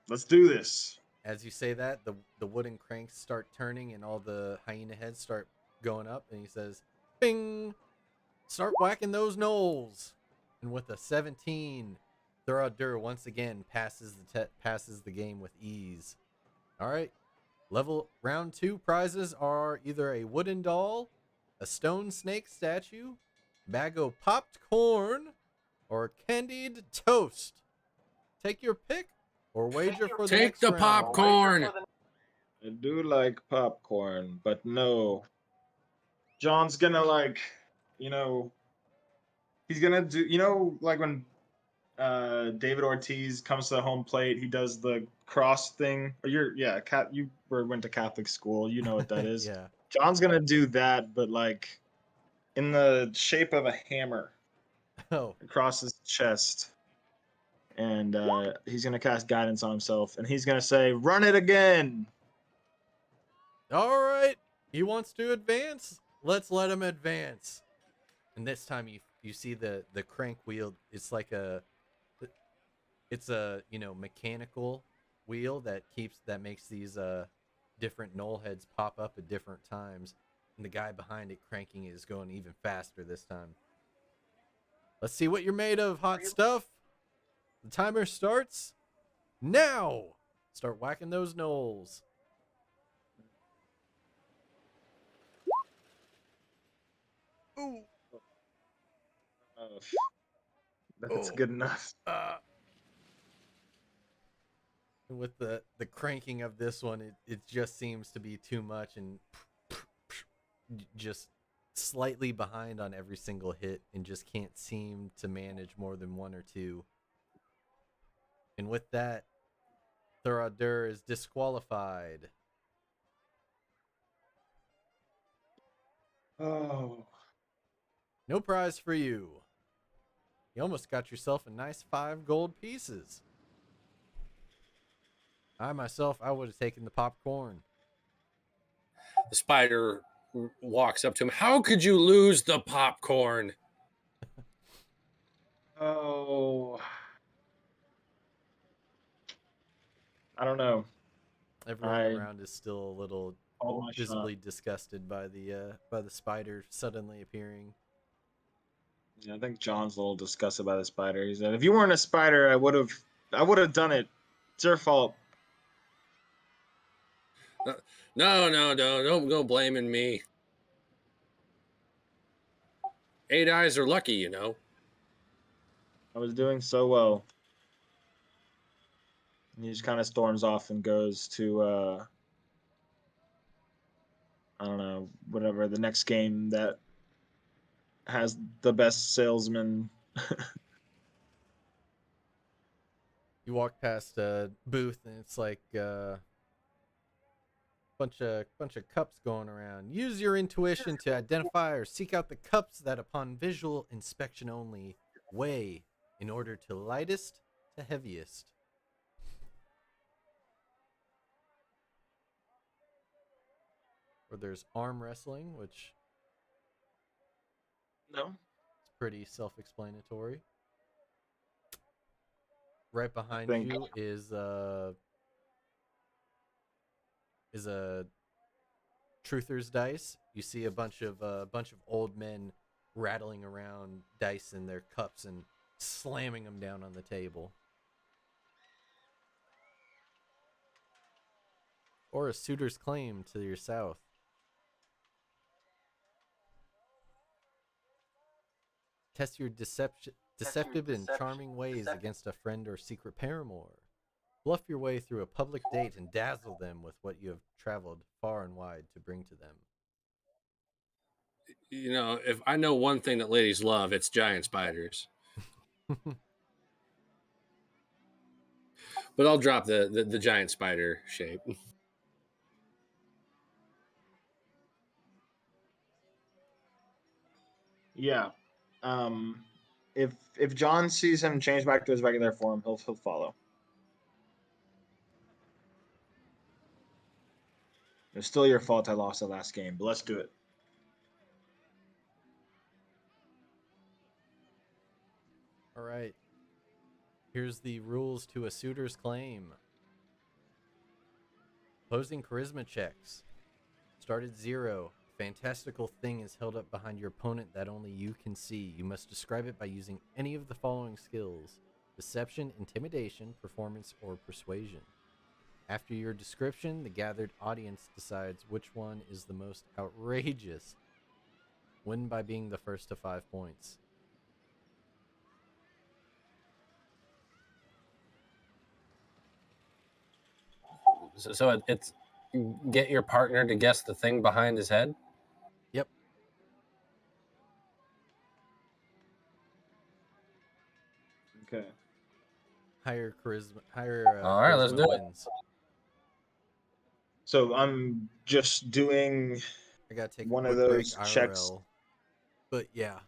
Let's do this. As you say that, the wooden cranks start turning, and all the hyena heads start going up, and he says, "Bing!" Start whacking those knolls. And with a 17, Thorodur once again passes the game with ease. All right. Round 2 prizes are either a wooden doll, a stone snake statue, bag of popped corn, or candied toast. Take your pick or wager for the Take next the round. popcorn. I do like popcorn, but no. John's gonna he's gonna do, like when David Ortiz comes to the home plate, he does the cross thing. Or you went to Catholic school, you know what that is. Yeah. John's gonna do that, but like in the shape of a hammer Oh, across his chest. And he's gonna cast guidance on himself, and he's gonna say, "Run it again." all right. He wants to advance. Let's let him advance. And this time you see the crank wheel. It's like a mechanical wheel that makes these different knoll heads pop up at different times. And the guy behind it cranking is going even faster this time. Let's see what you're made of, hot stuff. The timer starts now. Start whacking those knolls. Ooh. Oh, that's good enough. With the cranking of this one, it just seems to be too much and just slightly behind on every single hit and just can't seem to manage more than one or two. And with that, Thorodur is disqualified. Oh. No prize for you. You almost got yourself a nice 5 gold pieces. I would have taken the popcorn. The spider walks up to him. How could you lose the popcorn? Oh. I don't know. Everyone around is still a little visibly disgusted by the spider suddenly appearing. Yeah, I think John's a little disgusted by the spider. He said, "If you weren't a spider, I would have done it. It's your fault." No, don't go blaming me. 8 eyes are lucky, you know. I was doing so well. And he just kind of storms off and goes to I don't know, whatever the next game that has the best salesman. You walk past a booth and it's like bunch of cups going around. Use your intuition to identify or seek out the cups that upon visual inspection only weigh in order to lightest to heaviest. Or there's arm wrestling, which No. is pretty self-explanatory. Right behind you is a truther's dice. You see a bunch of old men rattling around dice in their cups and slamming them down on the table. Or a suitor's claim to your south. Test your deceptive and charming ways against a friend or secret paramour. Bluff your way through a public date and dazzle them with what you have traveled far and wide to bring to them. You know, if I know one thing that ladies love, it's giant spiders. But I'll drop the giant spider shape. Yeah. If John sees him change back to his regular form, he'll follow. It's still your fault I lost the last game, but let's do it. All right. Here's the rules to a suitor's claim. Opposing charisma checks. Start at 0. fantastical thing is held up behind your opponent that only you can see. You must describe it by using any of the following skills: deception, intimidation, performance, or persuasion. After your description, the gathered audience decides which one is the most outrageous. Win by being the first to 5 points. So it's get your partner to guess the thing behind his head. Yep. Okay. Higher charisma. All right, let's Charisma do it. wins. So I'm just doing I gotta take a one of quick break, those checks IRL. But yeah,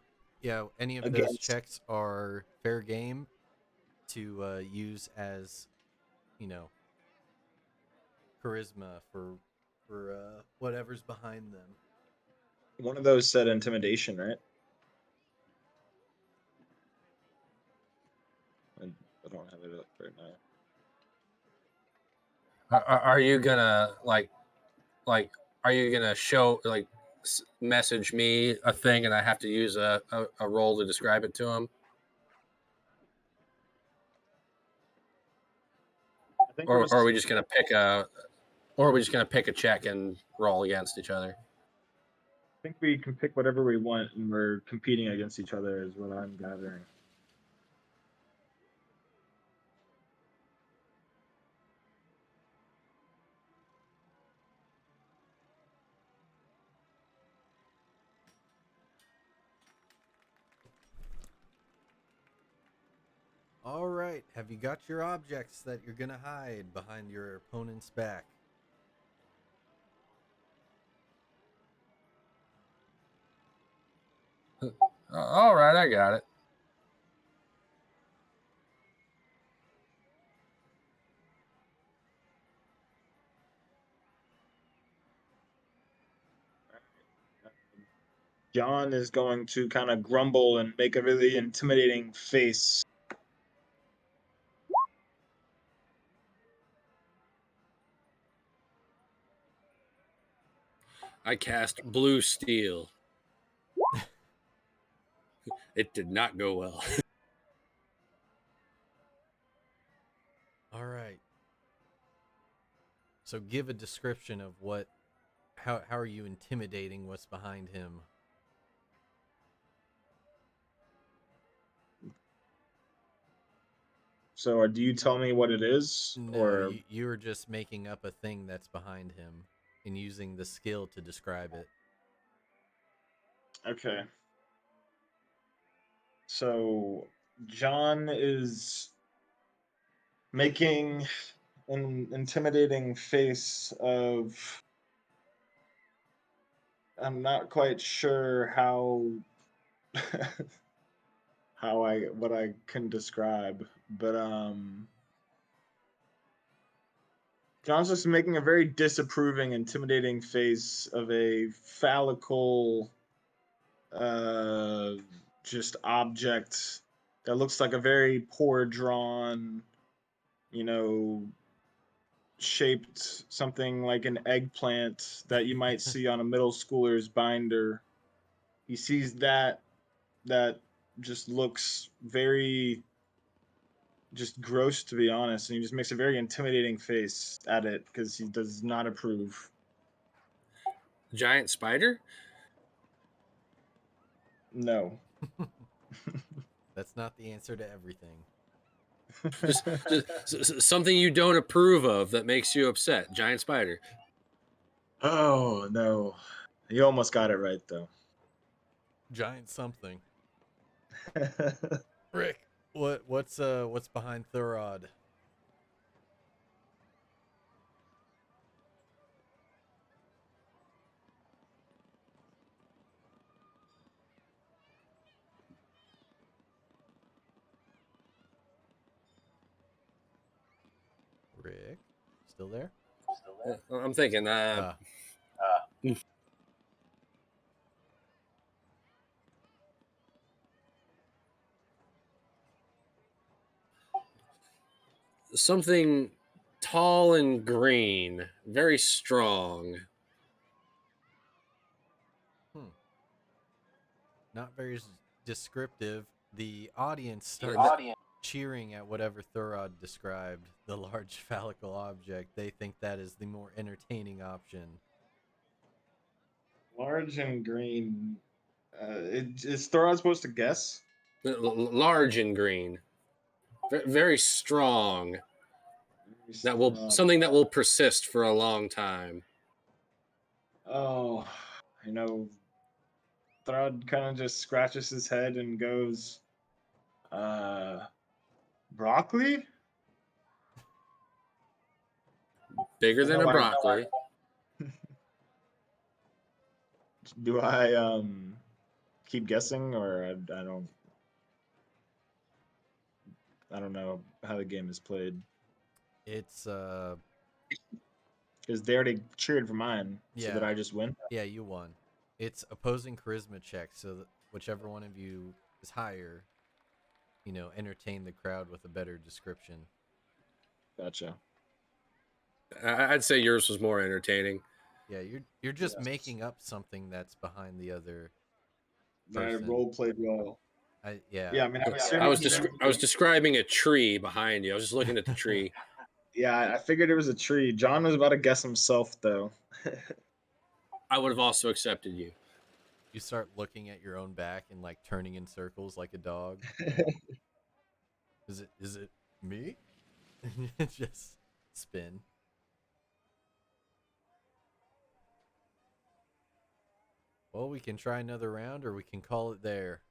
any of those against. checks are fair game to use as, charisma for whatever's behind them. One of those said intimidation, right? I don't have it up right now. Are you gonna like? Are you gonna show message me a thing and I have to use a roll to describe it to him? I think it Or was. are we just gonna pick a check and roll against each other? I think we can pick whatever we want, and we're competing against each other, is what I'm gathering. All right, have you got your objects that you're gonna hide behind your opponent's back? All right, I got it. John is going to kind of grumble and make a really intimidating face. I cast blue steel. It did not go well. All right. So give a description of how are you intimidating what's behind him? So, do you tell me what it is, No, or you're just making up a thing that's behind him and using the skill to describe it. okay? So, John is making an intimidating face of. I'm not quite sure how what I can describe, but John's just making a very disapproving, intimidating face of a phallical uh just object that looks like a very poor drawn, you know, shaped something like an eggplant that you might see on a middle schooler's binder. He sees that just looks very just gross, to be honest, and he just makes a very intimidating face at it because he does not approve. Giant spider? No. That's not the answer to everything. just something you don't approve of that makes you upset. Giant spider. Oh no, you almost got it right though. Giant something. Rick, what's behind Thurod? Rick, still there? I'm thinking. Something tall and green, very strong. not very descriptive. The audience starts cheering at whatever Thurod described, the large phallical object. They think that is the more entertaining option. Large and green. Is Thorod supposed to guess? Large and green, very strong. Something that will persist for a long time. Oh, Thrud kind of just scratches his head and goes, broccoli? Bigger than a broccoli. Do I keep guessing, or I don't know how the game is played. It's because they already cheered for mine, yeah. So did I just win? Yeah, you won. It's opposing charisma check, so that whichever one of you is higher, entertain the crowd with a better description. Gotcha. I'd say yours was more entertaining. Yeah, you're just making up something that's behind the other person. I role played well. Yeah. I mean, I was describing a tree behind you. I was just looking at the tree. Yeah, I figured it was a tree. John was about to guess himself, though. I would have also accepted you. You start looking at your own back and like turning in circles like a dog. Is it me? Just spin. Well, we can try another round, or we can call it there.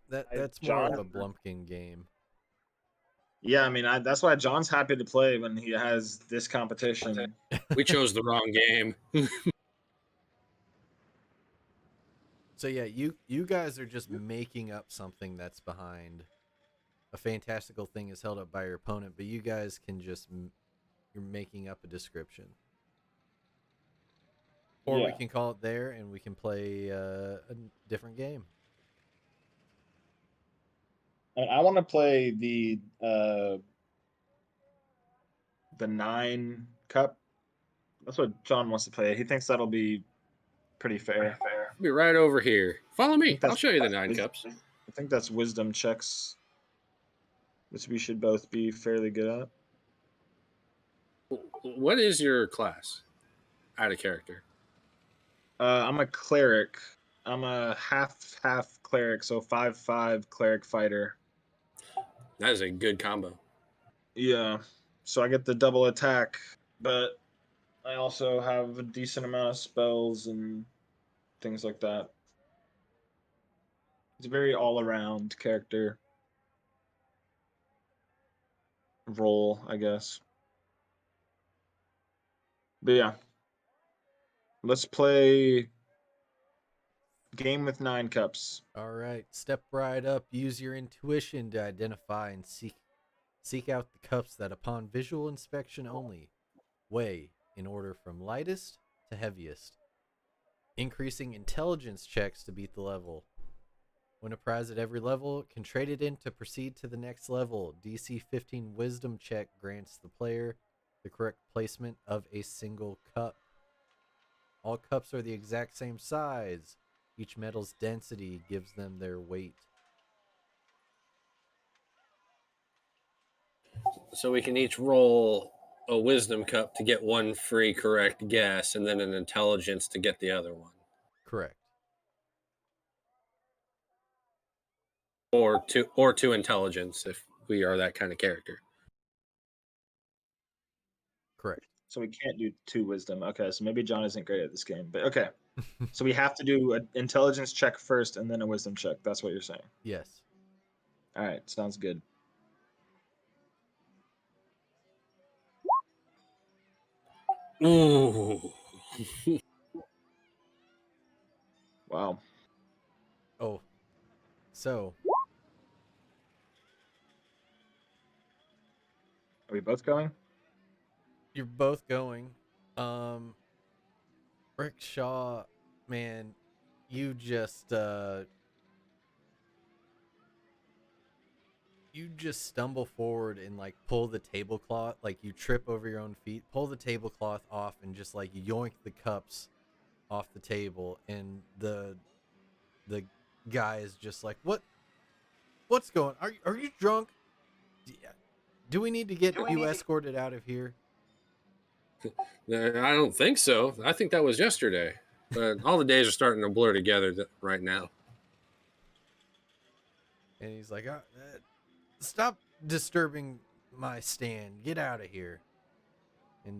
That's more of a Blumpkin game. Yeah, I mean, that's why John's happy to play when he has this competition. We chose the wrong game. So yeah, you guys are just making up something that's behind. A fantastical thing is held up by your opponent, but you guys can you're making up a description. Or we can call it there, and we can play a different game. I want to play the 9 cup. That's what John wants to play. He thinks that'll be pretty fair. I'll be right over here. Follow me. I'll show you the 9 cups. I think that's wisdom checks, which we should both be fairly good at. What is your class? Out of character. I'm a cleric. I'm a half cleric, so 5/5 cleric fighter. That is a good combo. Yeah, so I get the double attack, but I also have a decent amount of spells and things like that. It's a very all-around character role, I guess. But yeah, let's play game with 9 cups. All right, step right up. Use your intuition to identify and seek out the cups that, upon visual inspection only, weigh in order from lightest to heaviest. Increasing intelligence checks to beat the level. When a prize at every level can trade it in to proceed to the next level. DC 15 wisdom check grants the player the correct placement of a single cup. All cups are the exact same size. Each metal's density gives them their weight. So we can each roll a wisdom cup to get one free correct guess, and then an intelligence to get the other one. Correct. Or two intelligence if we are that kind of character. Correct. So we can't do 2 wisdom. Okay, so maybe John isn't great at this game, but okay. So we have to do an intelligence check first and then a wisdom check. That's what you're saying. Yes. All right, sounds good. Ooh. Wow. Oh. So. Are we both going? You're both going. Rick Shaw, man, you just you just stumble forward and like pull the tablecloth, like you trip over your own feet, pull the tablecloth off, and just like yoink the cups off the table, and the guy is just like, what's going? Are you drunk? Do we need to get you escorted out of here? I don't think so. I think that was yesterday. But all the days are starting to blur together right now. And he's like, stop disturbing my stand. Get out of here. And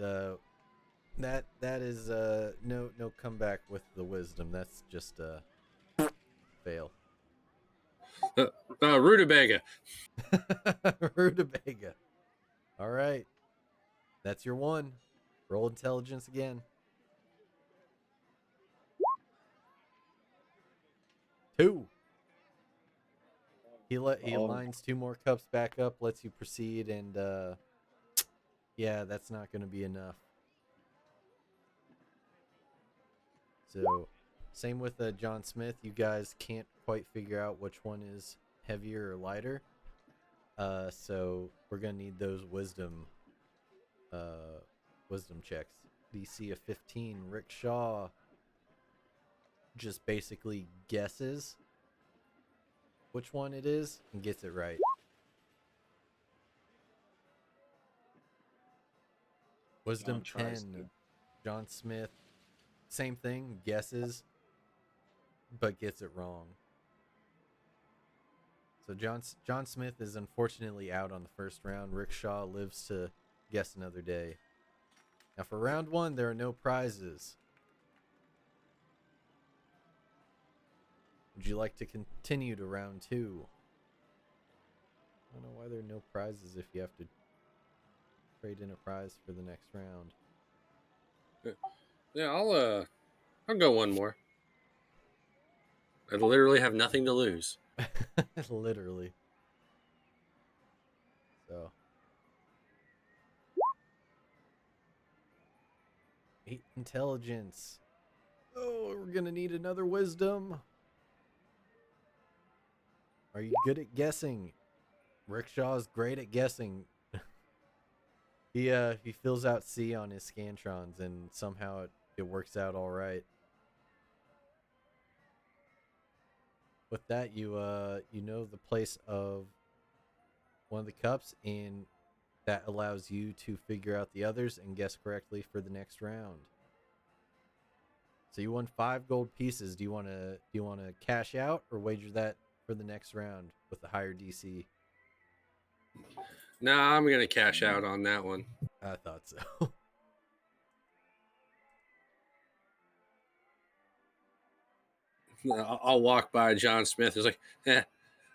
that is no comeback with the wisdom. That's just fail. Rutabaga. Rutabaga. All right. That's your one. Roll intelligence again. 2. He lines 2 more cups back up, lets you proceed, and yeah, that's not going to be enough. So, same with John Smith. You guys can't quite figure out which one is heavier or lighter. So we're gonna need those wisdom checks. DC of 15. Rick Shaw just basically guesses which one it is and gets it right. Wisdom 10. John Smith, same thing, guesses, but gets it wrong. So John Smith is unfortunately out on the first round. Rick Shaw lives to guess another day. Now for round 1, there are no prizes. Would you like to continue to round 2? I don't know why there are no prizes if you have to trade in a prize for the next round. Yeah, I'll go one more. I literally have nothing to lose. Literally. So 8 intelligence. Oh, we're gonna need another wisdom. Are you good at guessing? Rickshaw's great at guessing. He fills out C on his scantrons, and somehow it works out all right. With that, you know the place of one of the cups, and that allows you to figure out the others and guess correctly for the next round. So you won 5 gold pieces. Do you want to cash out or wager that for the next round with the higher DC? Nah, I'm gonna cash out on that one. I thought so. I'll walk by John Smith. It's like,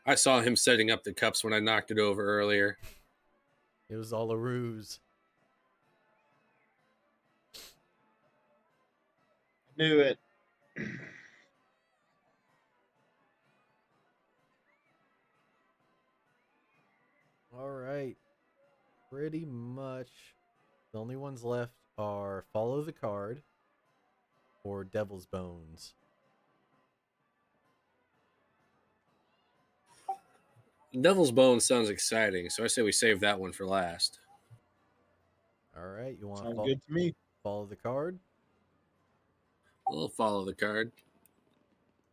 I saw him setting up the cups when I knocked it over earlier. It was all a ruse. Knew it. All right. Pretty much the only ones left are Follow the Card or Devil's Bones. Devil's Bone sounds exciting, so I say we save that one for last. All right. You want Sounds to good to me. follow the card? We'll follow the card.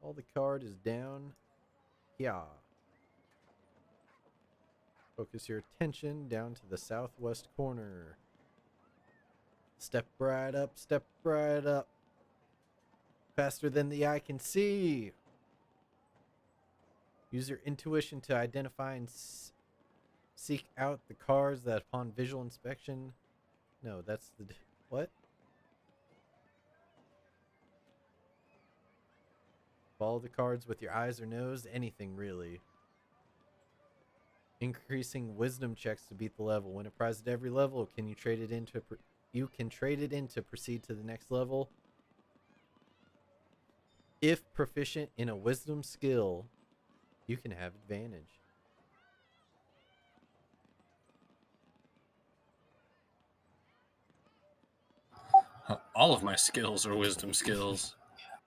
All the card is down here. Focus your attention down to the southwest corner. Step right up, step right up. Faster than the eye can see. Use your intuition to identify and seek out the cards that upon visual inspection... No, that's the... What? Follow the cards with your eyes or nose, anything really. Increasing wisdom checks to beat the level. Win a prize at every level. Can you trade it in to you can trade it in to proceed to the next level. If proficient in a wisdom skill, you can have advantage. All of my skills are wisdom skills.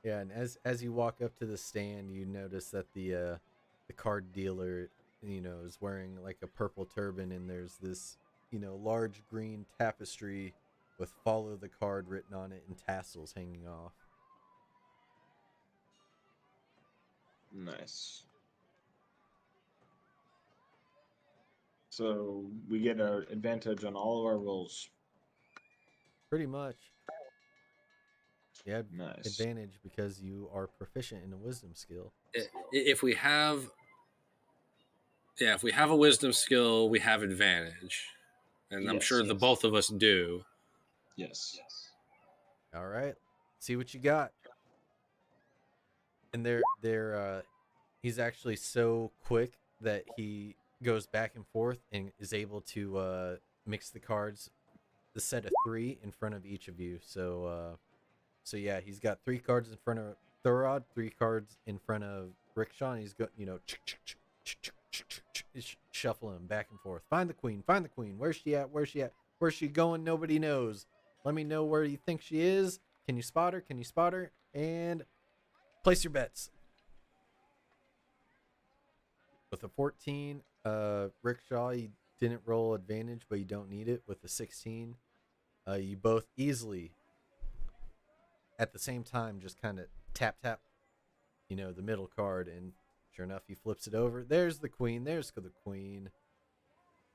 Yeah, and as you walk up to the stand, you notice that the card dealer is wearing like a purple turban, and there's this, large green tapestry with "Follow the card" written on it and tassels hanging off. Nice. So we get an advantage on all of our rolls. Pretty much. Yeah, Nice. advantage because you are proficient in a wisdom skill. If we have a wisdom skill, we have advantage, and I'm sure the both of us do. Yes. All right, see what you got. And he's actually so quick that he goes back and forth and is able to mix the cards, the set of 3 in front of each of you. So yeah, he's got 3 cards in front of Thurod, 3 cards in front of Rickshaw, and he's got shuffling them back and forth. Find the queen. Where's she at? Where's she going? Nobody knows. Let me know where you think she is. Can you spot her? And place your bets. With a 14, Rickshaw, you didn't roll advantage, but you don't need it. With a 16, you both easily, at the same time, just kind of tap, the middle card, and sure enough, he flips it over. There's the queen.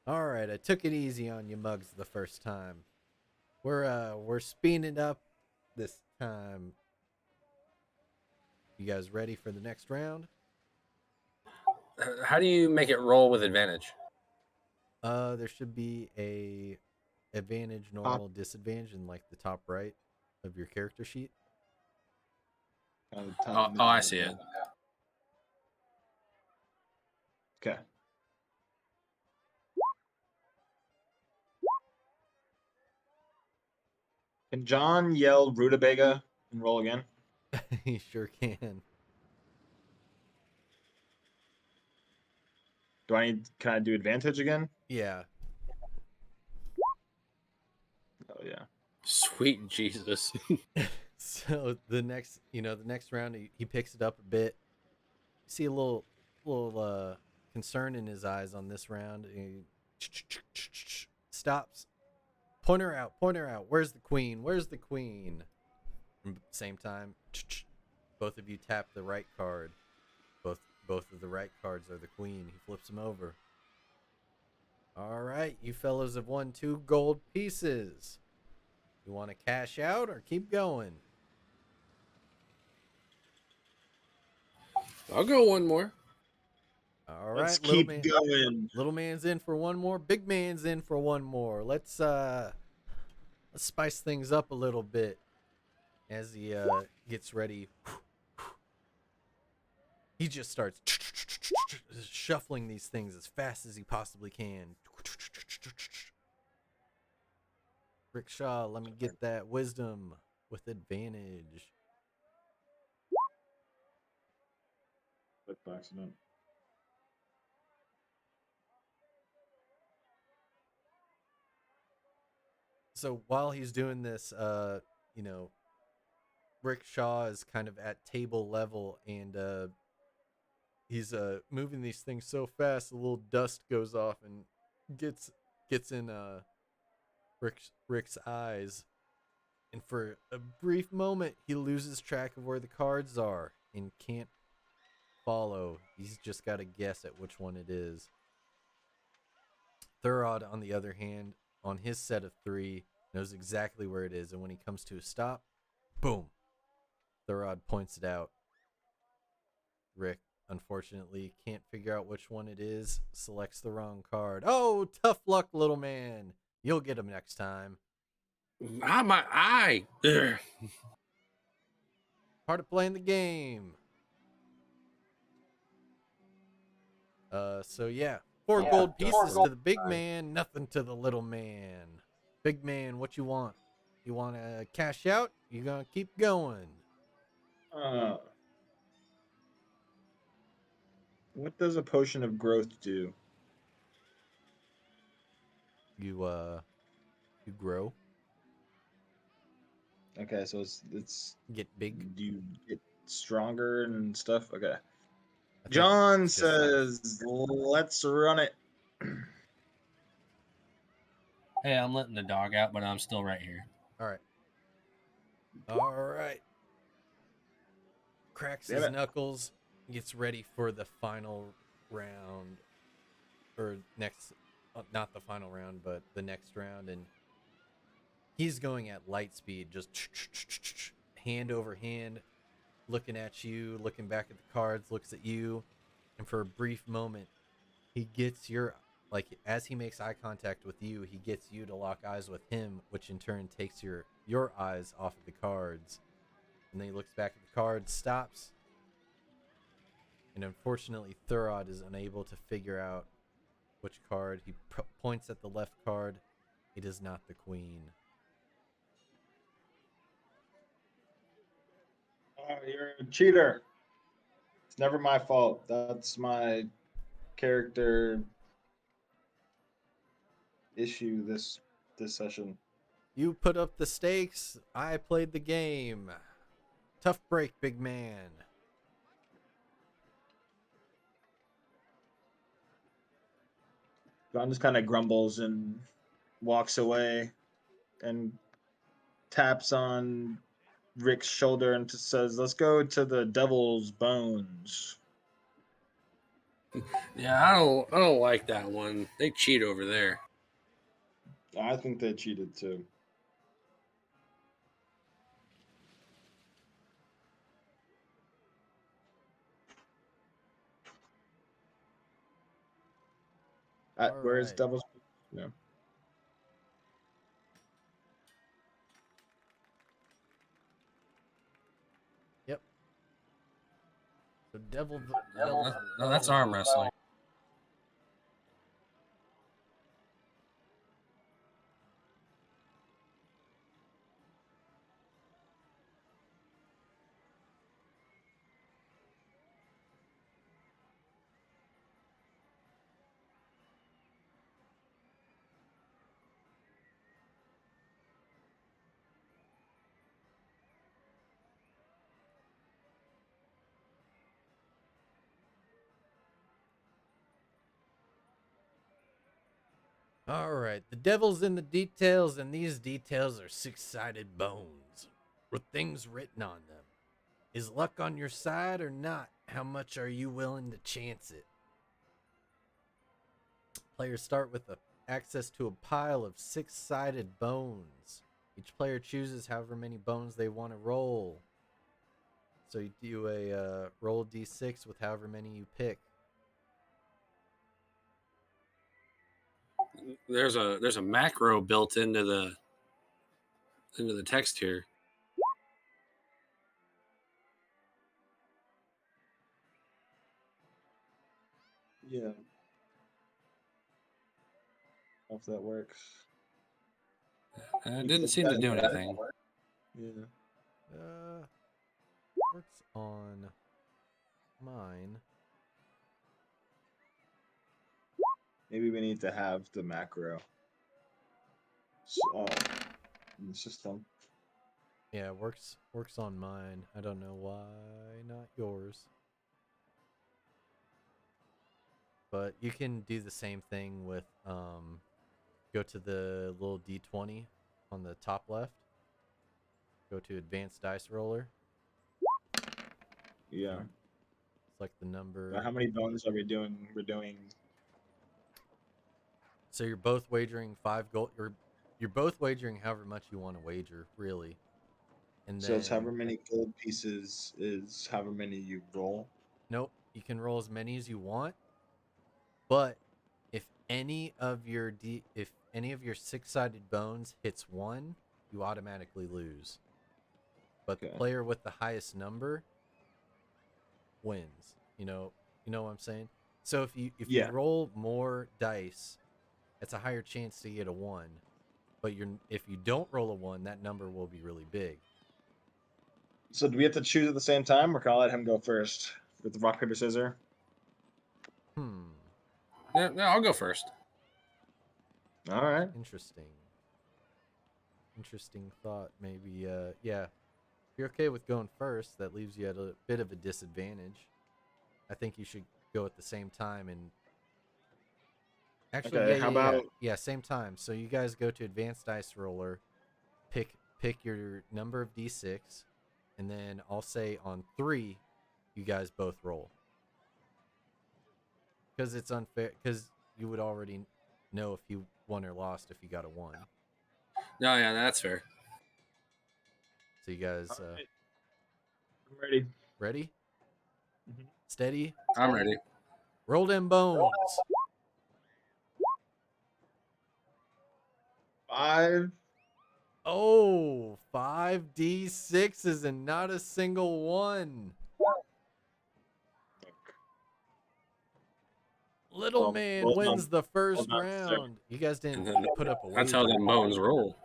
All right, I took it easy on you mugs the first time. We're speeding it up this time. You guys ready for the next round? How do you make it roll with advantage? There should be a advantage, normal, disadvantage in like the top right of your character sheet. I see it. Okay. Can John yell rutabaga and roll again? He sure can. Can I do advantage again? Yeah. Oh yeah. Sweet Jesus. So the next round, he picks it up a bit. You see a little concern in his eyes on this round. He stops. Point her out. Where's the queen? Same time, both of you tap the right card. Both of the right cards are the queen. He flips them over. All right, you fellows have won 2 gold pieces. You want to cash out or keep going? I'll go one more. All Let's right, keep going. Little man's in for one more. Big man's in for one more. Let's spice things up a little bit as he gets ready. He just starts shuffling these things as fast as he possibly can. Rickshaw, let me get that wisdom with advantage. Click by accident. So while he's doing this, Rickshaw is kind of at table level, and he's moving these things so fast, a little dust goes off and gets in Rick's eyes, and for a brief moment he loses track of where the cards are and can't follow. He's just got to guess at which one it is. Thurod, on the other hand, on his set of 3, knows exactly where it is, and when he comes to a stop, boom, Thurod points it out. Rick, unfortunately, can't figure out which one it is, selects the wrong card. Oh, tough luck, little man. You'll get him next time. My eye. Part of playing the game. So yeah, 4 gold pieces to the big man, nothing to the little man. Big man, what you want? You want to cash out? You gonna keep going? What does a potion of growth do? You grow. Okay, so it's Get big. do you get stronger and stuff? Okay. I John it's just south. says, let's run it. Hey, I'm letting the dog out, but I'm still right here. All right. All right. Cracks Damn his it. knuckles, gets ready for the final round, or next, not the final round, but the next round, and he's going at light speed, just hand over hand, looking at you, looking back at the cards, looks at you, and for a brief moment, he gets your, like, as he makes eye contact with you, he gets you to lock eyes with him, which in turn takes your eyes off of the cards. And then he looks back at the cards, stops, and unfortunately Thurod is unable to figure out which card. He points at the left card. It is not the queen. Oh, you're a cheater. It's never my fault. That's my character issue this session. You put up the stakes. I played the game. Tough break, big man. John just kind of grumbles and walks away and taps on Rick's shoulder and just says, "Let's go to the Devil's Bones." Yeah, I don't like that one. They cheat over there. I think they cheated too. Where is Right. Devil's? Yeah. Yep. So Devil. No, that's arm wrestling. All right. The devil's in the details, and these details are six-sided bones with things written on them. Is luck on your side or not? How much are you willing to chance it? Players start with access to a pile of six-sided bones. Each player chooses however many bones they want to roll. So you do a roll d6 with however many you pick. There's a macro built into the text here. Yeah. If that works. It didn't seem to do anything. Yeah. Works on mine. Maybe we need to have the macro in the system. Yeah, works on mine. I don't know why not yours. But you can do the same thing with go to the little D20 on the top left. Go to advanced dice roller. Yeah. Select the number. How many bones are we doing? We're doing. So you're both wagering 5 gold. You're both wagering however much you want to wager, really. And So then it's however many gold pieces is however many you roll. nope, you can roll as many as you want. But if any of your six-sided bones hits 1, you automatically lose. But Okay. the player with the highest number wins. You know what I'm saying? So if you roll more dice, it's a higher chance to get a 1. But if you don't roll a 1, that number will be really big. So do we have to choose at the same time, or can I let him go first with the rock paper scissors? Yeah, I'll go first. All right. Interesting thought. Maybe yeah. If you're okay with going first, that leaves you at a bit of a disadvantage. I think you should go at the same time. And actually, Okay, how about yeah, same time. So you guys go to Advanced Dice Roller, pick your number of D6, and then I'll say on 3, you guys both roll. Because it's unfair. Because you would already know if you won or lost if you got a 1. No, yeah, that's fair. So you guys all right. I'm ready. ready? Mhm. Steady? I'm ready. Roll them bones. 5. Oh, 5d6s and not a single one. Little man Well wins done. the first Well done, sir. round. You guys didn't put up a wager. That's how them bones roll.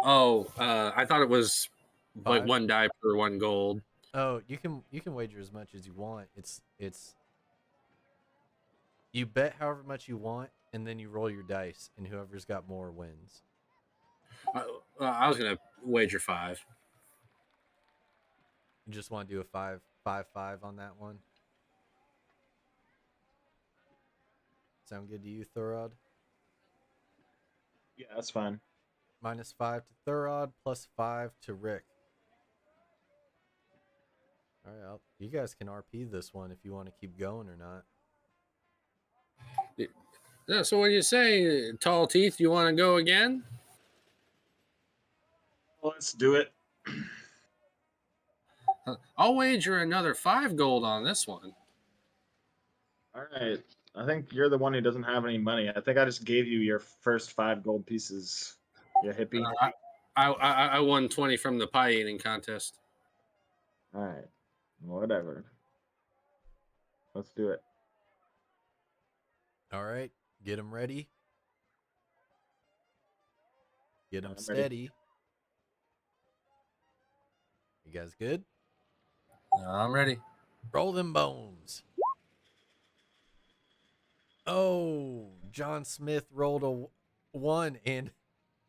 Oh, I thought it was like 5? 1 die per 1 gold. Oh, you can wager as much as you want. It's you bet however much you want, and then you roll your dice, and whoever's got more wins. I was gonna wager 5. You just want to do a 5-5-5 on that one. Sound good to you, Thurod? Yeah, that's fine. -5 to Thurod, +5 to Rick. All right, you guys can RP this one if you want to keep going or not. Yeah, so what do you say, Tall Teeth? You want to go again? Let's do it. I'll wager another 5 gold on this one. All right. I think you're the one who doesn't have any money. I think I just gave you your first 5 gold pieces. You hippie. I won 20 from the pie eating contest. All right. Whatever. Let's do it. All right, get them ready. Get them I'm steady. ready. You guys good? I'm ready. Roll them bones. Oh, John Smith rolled a 1, and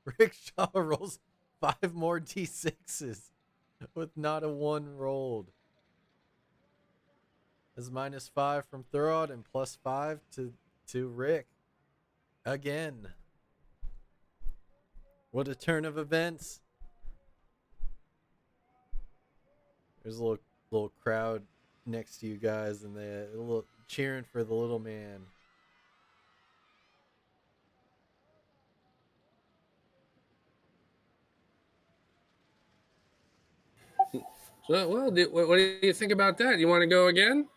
Rick Shaw rolls 5 more D6s with not a 1 rolled. That's -5 from Thurod and +5 to Rick. Again. What a turn of events. There's a little crowd next to you guys, and they're a little cheering for the little man. So, well, what do you think about that? You want to go again?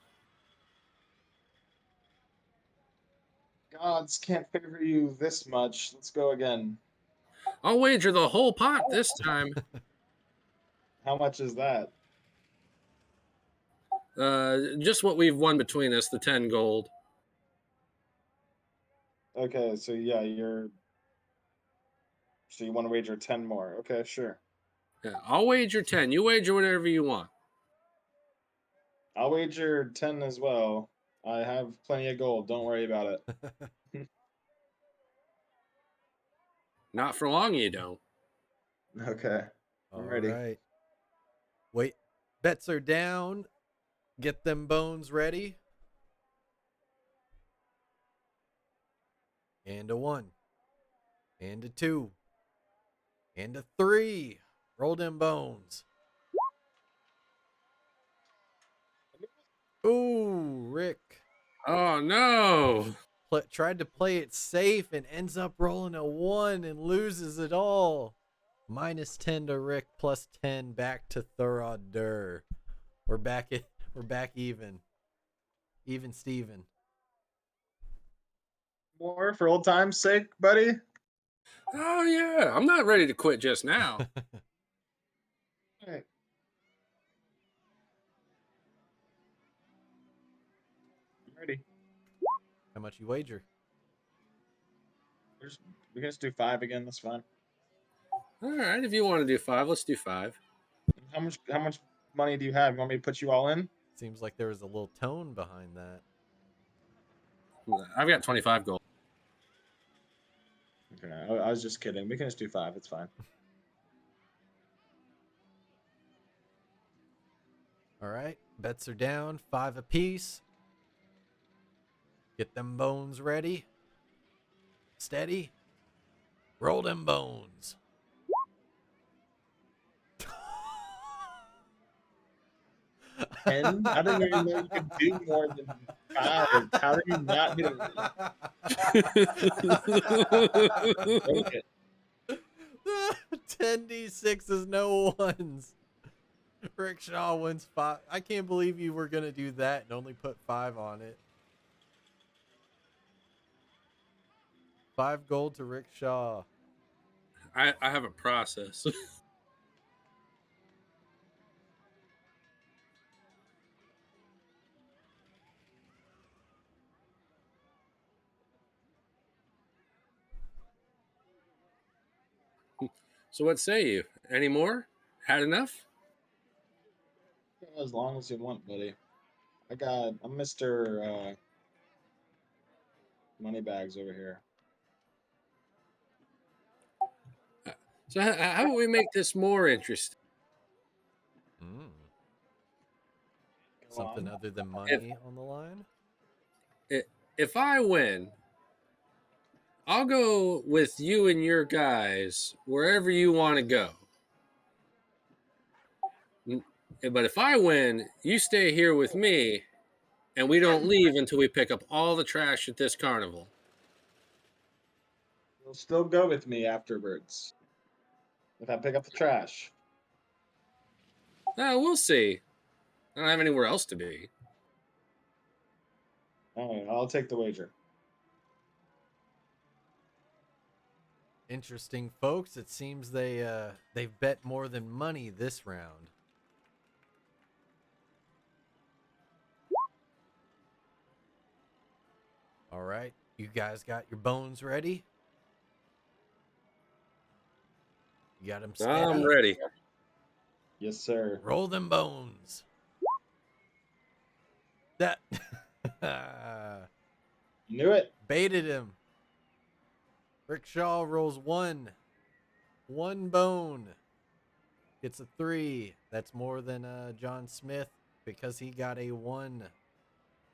Gods can't favor you this much. Let's go again. I'll wager the whole pot this time. How much is that? Just what we've won between us, the 10 gold. Okay, so yeah, so you want to wager 10 more. Okay, sure. Yeah, I'll wager 10. You wager whatever you want. I'll wager 10 as well. I have plenty of gold. Don't worry about it. Not for long, you don't. Okay. All I'm ready. right. Wait, bets are down. Get them bones ready. And a 1. And a 2. And a 3. Roll them bones. Ooh, Rick Oh, no. tried to play it safe and ends up rolling a 1 and loses it all. -10 to Rick, +10 back to Thurod Durr. We're back even. Even Steven. More for old time's sake, buddy? Oh, yeah. I'm not ready to quit just now. All right. I'm ready. How much you wager? We can just do 5 again. That's fine. All right. If you want to do 5, let's do 5. How much money do you have? You want me to put you all in? Seems like there was a little tone behind that. I've got 25 gold. Okay, I was just kidding. We can just do 5. It's fine. All right. Bets are down, 5 apiece. Get them bones ready. Steady. Roll them bones. And I didn't even know you could do more than 5. How did you not hit it? 10d6 is no ones. Rickshaw wins 5. I can't believe you were going to do that and only put 5 on it. 5 gold to Rickshaw. I have a process. So what say you? Any more? Had enough? As long as you want, buddy. I'm Mr. Moneybags over here. So how about we make this more interesting? Something other than money on the line? If I win, I'll go with you and your guys wherever you want to go. But if I win, you stay here with me, and we don't leave until we pick up all the trash at this carnival. You'll still go with me afterwards. If I pick up the trash. We'll see. I don't have anywhere else to be. All right, I'll take the wager. Interesting, folks. It seems they've bet more than money this round. All right, you guys got your bones ready? You got them steady? I'm ready. Yes, sir. Roll them bones. That Knew it. baited him. Rickshaw rolls 1. 1 bone. Gets a 3. That's more than John Smith because he got a 1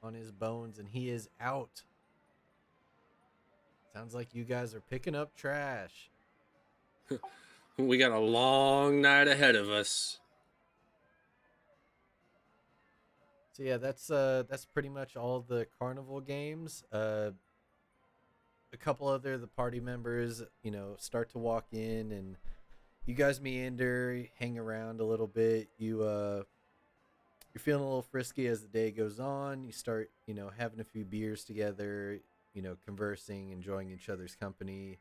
on his bones and he is out. Sounds like you guys are picking up trash. We got a long night ahead of us. So yeah, that's pretty much all the carnival games. A couple other the party members, start to walk in and you guys meander, hang around a little bit. You're feeling a little frisky as the day goes on. You start, having a few beers together, conversing, enjoying each other's company.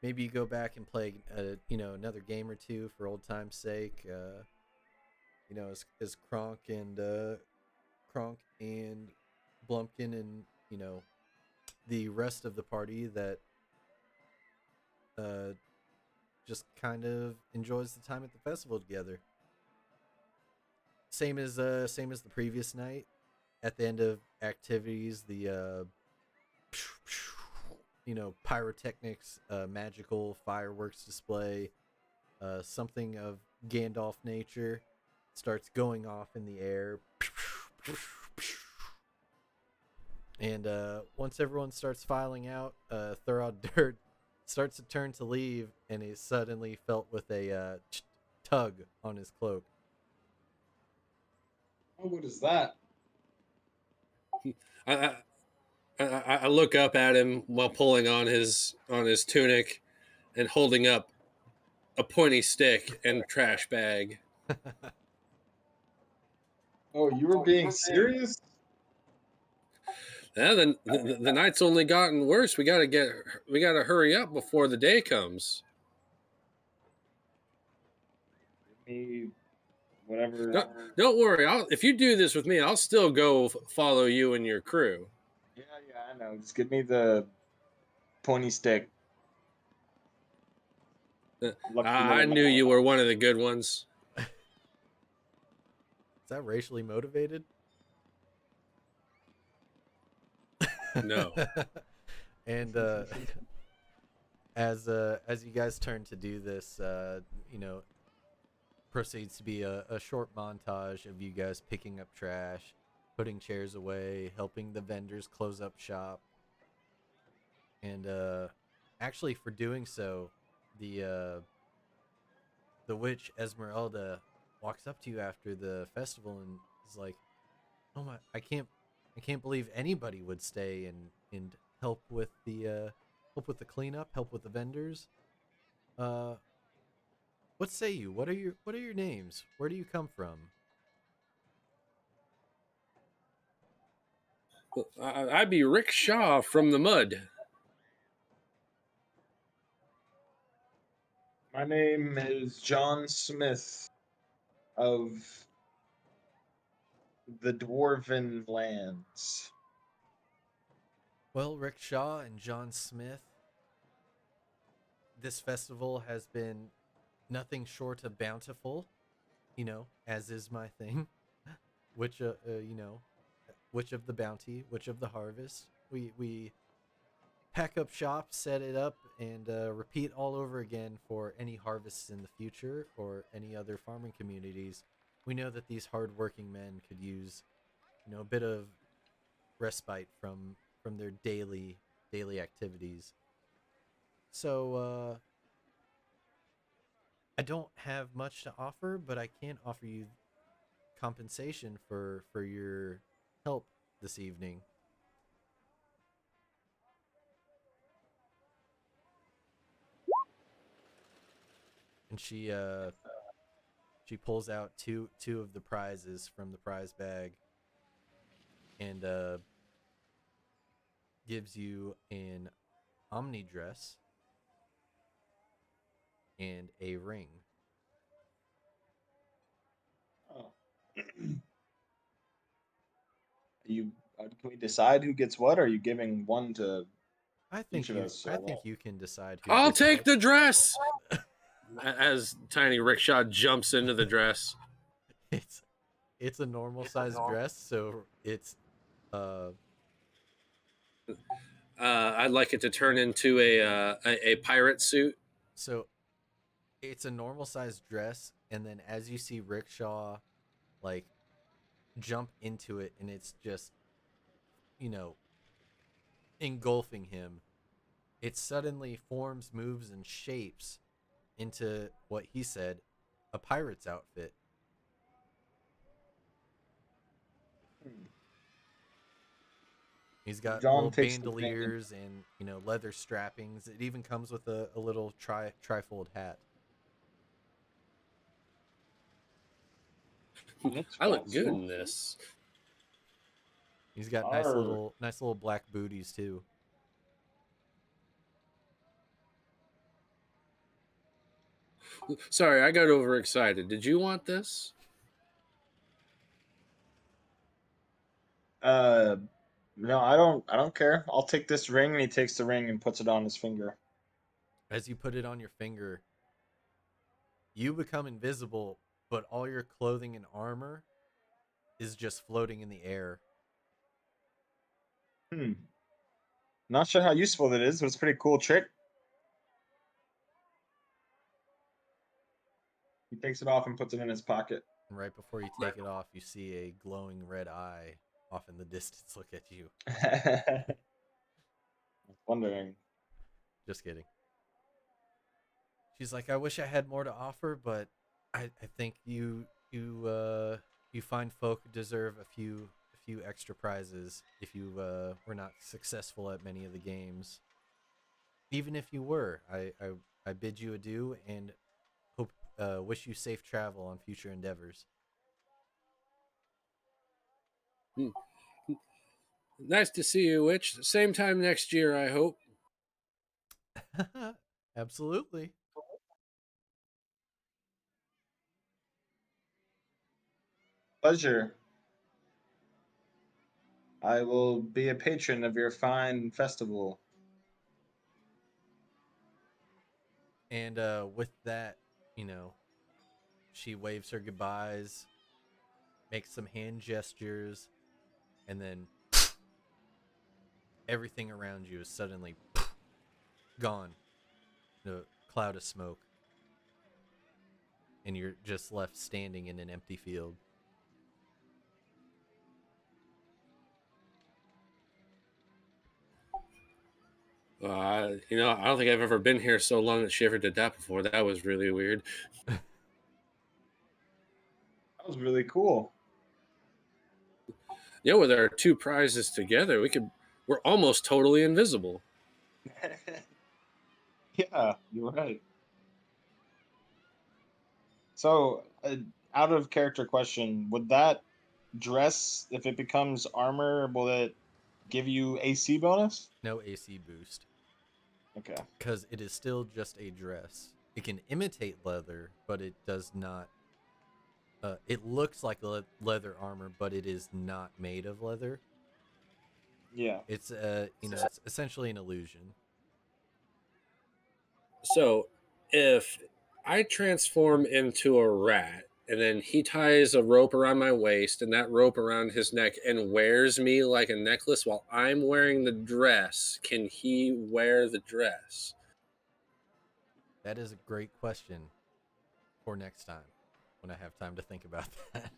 Maybe you go back and play, another game or two for old time's sake. As Kronk and Blumpkin and, the rest of the party that just kind of enjoys the time at the festival together. Same as the previous night. At the end of activities, the pyrotechnics, magical fireworks display, something of Gandalf nature starts going off in the air. And once everyone starts filing out, Thurod Dirt starts to turn to leave, and is suddenly felt with a tug on his cloak. Oh, what is that? I look up at him while pulling on his tunic and holding up a pointy stick and trash bag. Oh, you were being serious? Yeah, the night's only gotten worse. We gotta hurry up before the day comes. Give me whatever. Don't worry. If you do this with me, I'll still go follow you and your crew. Yeah, I know. Just give me the pointy stick. I knew you were one of the good ones. Is that racially motivated? No. And as you guys turn to do this, proceeds to be a short montage of you guys picking up trash, putting chairs away, helping the vendors close up shop. And actually, for doing so, the witch Esmeralda walks up to you after the festival and is like, "Oh my, I can't believe anybody would stay and help with the cleanup, help with the vendors. Uh, what say you? What are your names? Where do you come from?" I'd be Rick Shaw from the mud. My name is John Smith of the Dwarven Lands. Well, Rick Shaw and John Smith, this festival has been nothing short of bountiful, as is my thing. Which, which of the bounty, which of the harvest. We pack up shop, set it up, and repeat all over again for any harvests in the future or any other farming communities. We know that these hardworking men could use, a bit of respite from their daily activities. So I don't have much to offer, but I can offer you compensation for your help this evening. And she pulls out two of the prizes from the prize bag and gives you an omni dress and a ring. Oh. You can we decide who gets what? Or are you giving one to each of us? I think you can decide who I'll gets take what. the dress. As tiny Rickshaw jumps into the dress. It's it's a normal size dress, so it's I'd like it to turn into a pirate suit. so it's a normal size dress, and then as you see Rickshaw like jump into it, and it's just you know engulfing him, it suddenly forms, moves, and shapes into what he said, a pirate's outfit. Hmm. He's got John little takes the ring. bandoliers and leather strappings. It even comes with a little trifold hat. Looks I look good fancy. in this. He's got Arr. nice little black booties too. Sorry, I got overexcited. Did you want this? Uh, no, I don't care. I'll take this ring, and he takes the ring and puts it on his finger. As you put it on your finger, you become invisible, but all your clothing and armor is just floating in the air. Hmm. Not sure how useful that is, but it's a pretty cool trick. He takes it off and puts it in his pocket. And right before you take it off, you see a glowing red eye off in the distance look at you. Wondering. Just kidding. She's like, I wish I had more to offer, but I think you fine folk deserve a few extra prizes if you were not successful at many of the games. Even if you were, I bid you adieu and hope wish you safe travel on future endeavors. Hmm. Nice to see you, Witch. Same time next year, I hope. Absolutely. Pleasure. I will be a patron of your fine festival. And with that, you know, she waves her goodbyes, makes some hand gestures, and then everything around you is suddenly gone. The cloud of smoke. and you're just left standing in an empty field. I don't think I've ever been here so long that she ever did that before. That was really weird. That was really cool. With our 2 prizes together, we're almost totally invisible. Yeah, you're right. So, out of character question, would that dress, if it becomes armor, will it give you AC bonus? No AC boost, Okay. because it is still just a dress. It can imitate leather, but it does not. It looks like leather armor, but it is not made of leather. Yeah. It's it's essentially an illusion. So, if I transform into a rat and then he ties a rope around my waist and that rope around his neck and wears me like a necklace while I'm wearing the dress, can he wear the dress? That is a great question for next time when I have time to think about that.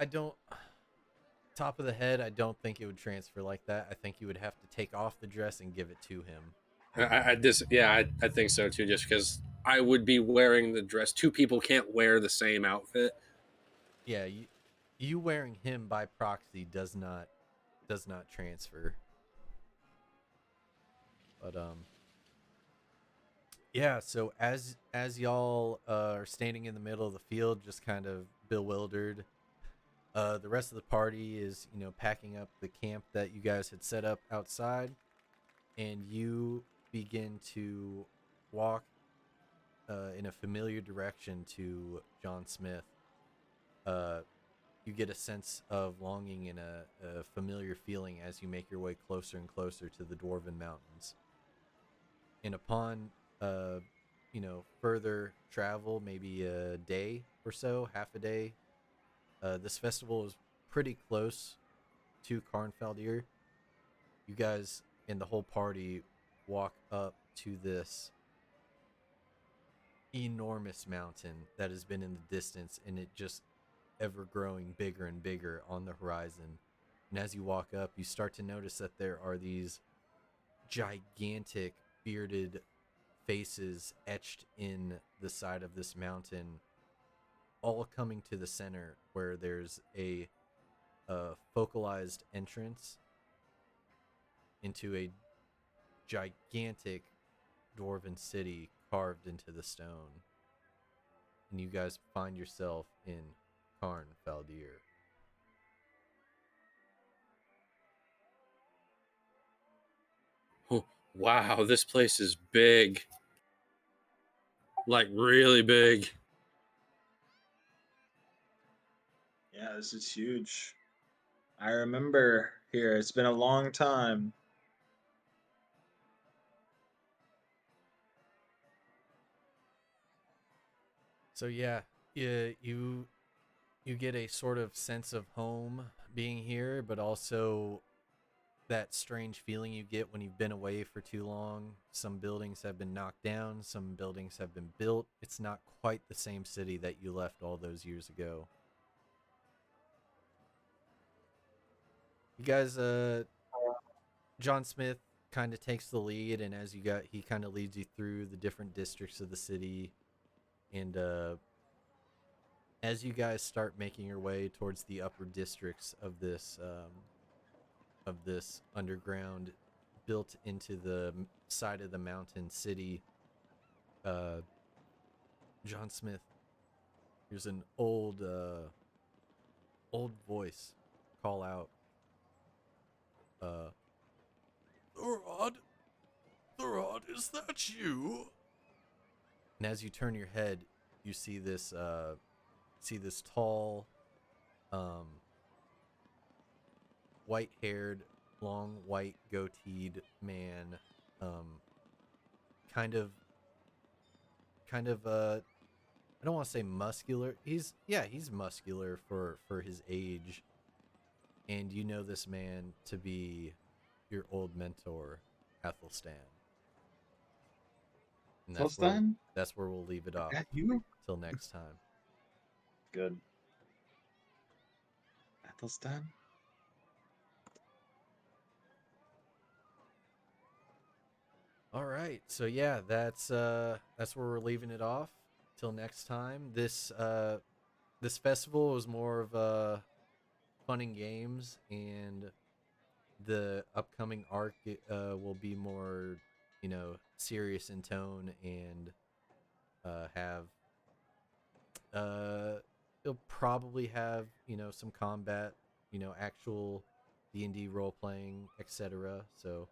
I don't. Top of the head, I don't think it would transfer like that. I think you would have to take off the dress and give it to him. I think so too. Just because I would be wearing the dress, 2 people can't wear the same outfit. Yeah, you wearing him by proxy does not transfer. But yeah. So as y'all are standing in the middle of the field, just kind of bewildered, the rest of the party is packing up the camp that you guys had set up outside, and you begin to walk in a familiar direction to John Smith. You get a sense of longing and a familiar feeling as you make your way closer and closer to the Dwarven Mountains. And upon, further travel, maybe a day or so, half a day, this festival is pretty close to Carnfaldir. You guys and the whole party walk up to this enormous mountain that has been in the distance, and it just ever growing bigger and bigger on the horizon. And as you walk up, you start to notice that there are these gigantic bearded faces etched in the side of this mountain, all coming to the center where there's a focalized entrance into a gigantic dwarven city carved into the stone. And you guys find yourself in Carn Faldir. Oh, wow, this place is big. Like really big. Yeah, this is huge. I remember here. It's been a long time. So yeah, you get a sort of sense of home being here, but also that strange feeling you get when you've been away for too long. Some buildings have been knocked down, some buildings have been built. It's not quite the same city that you left all those years ago. You guys, John Smith kind of takes the lead, and he kind of leads you through the different districts of the city. And as you guys start making your way towards the upper districts of this underground built into the side of the mountain city, John Smith hears an old voice call out, Thorod, is that you? And as you turn your head, you see this tall, white-haired, long white goateed man, kind of I don't want to say muscular. He's muscular for his age, and you know this man to be your old mentor, Athelstan. And Athelstan? that's where we'll leave it off. That you? Till next time. Good. Athelstan? All right. So yeah, that's where we're leaving it off. Till next time. This festival was more of fun and games, and the upcoming arc will be more, serious in tone and have it'll probably have some combat, actual D&D role playing, etc. So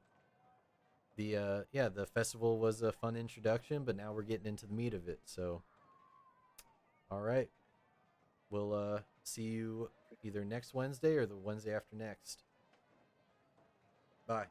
the festival was a fun introduction, but now we're getting into the meat of it. So all right, we'll see you either next Wednesday or the Wednesday after next. Bye.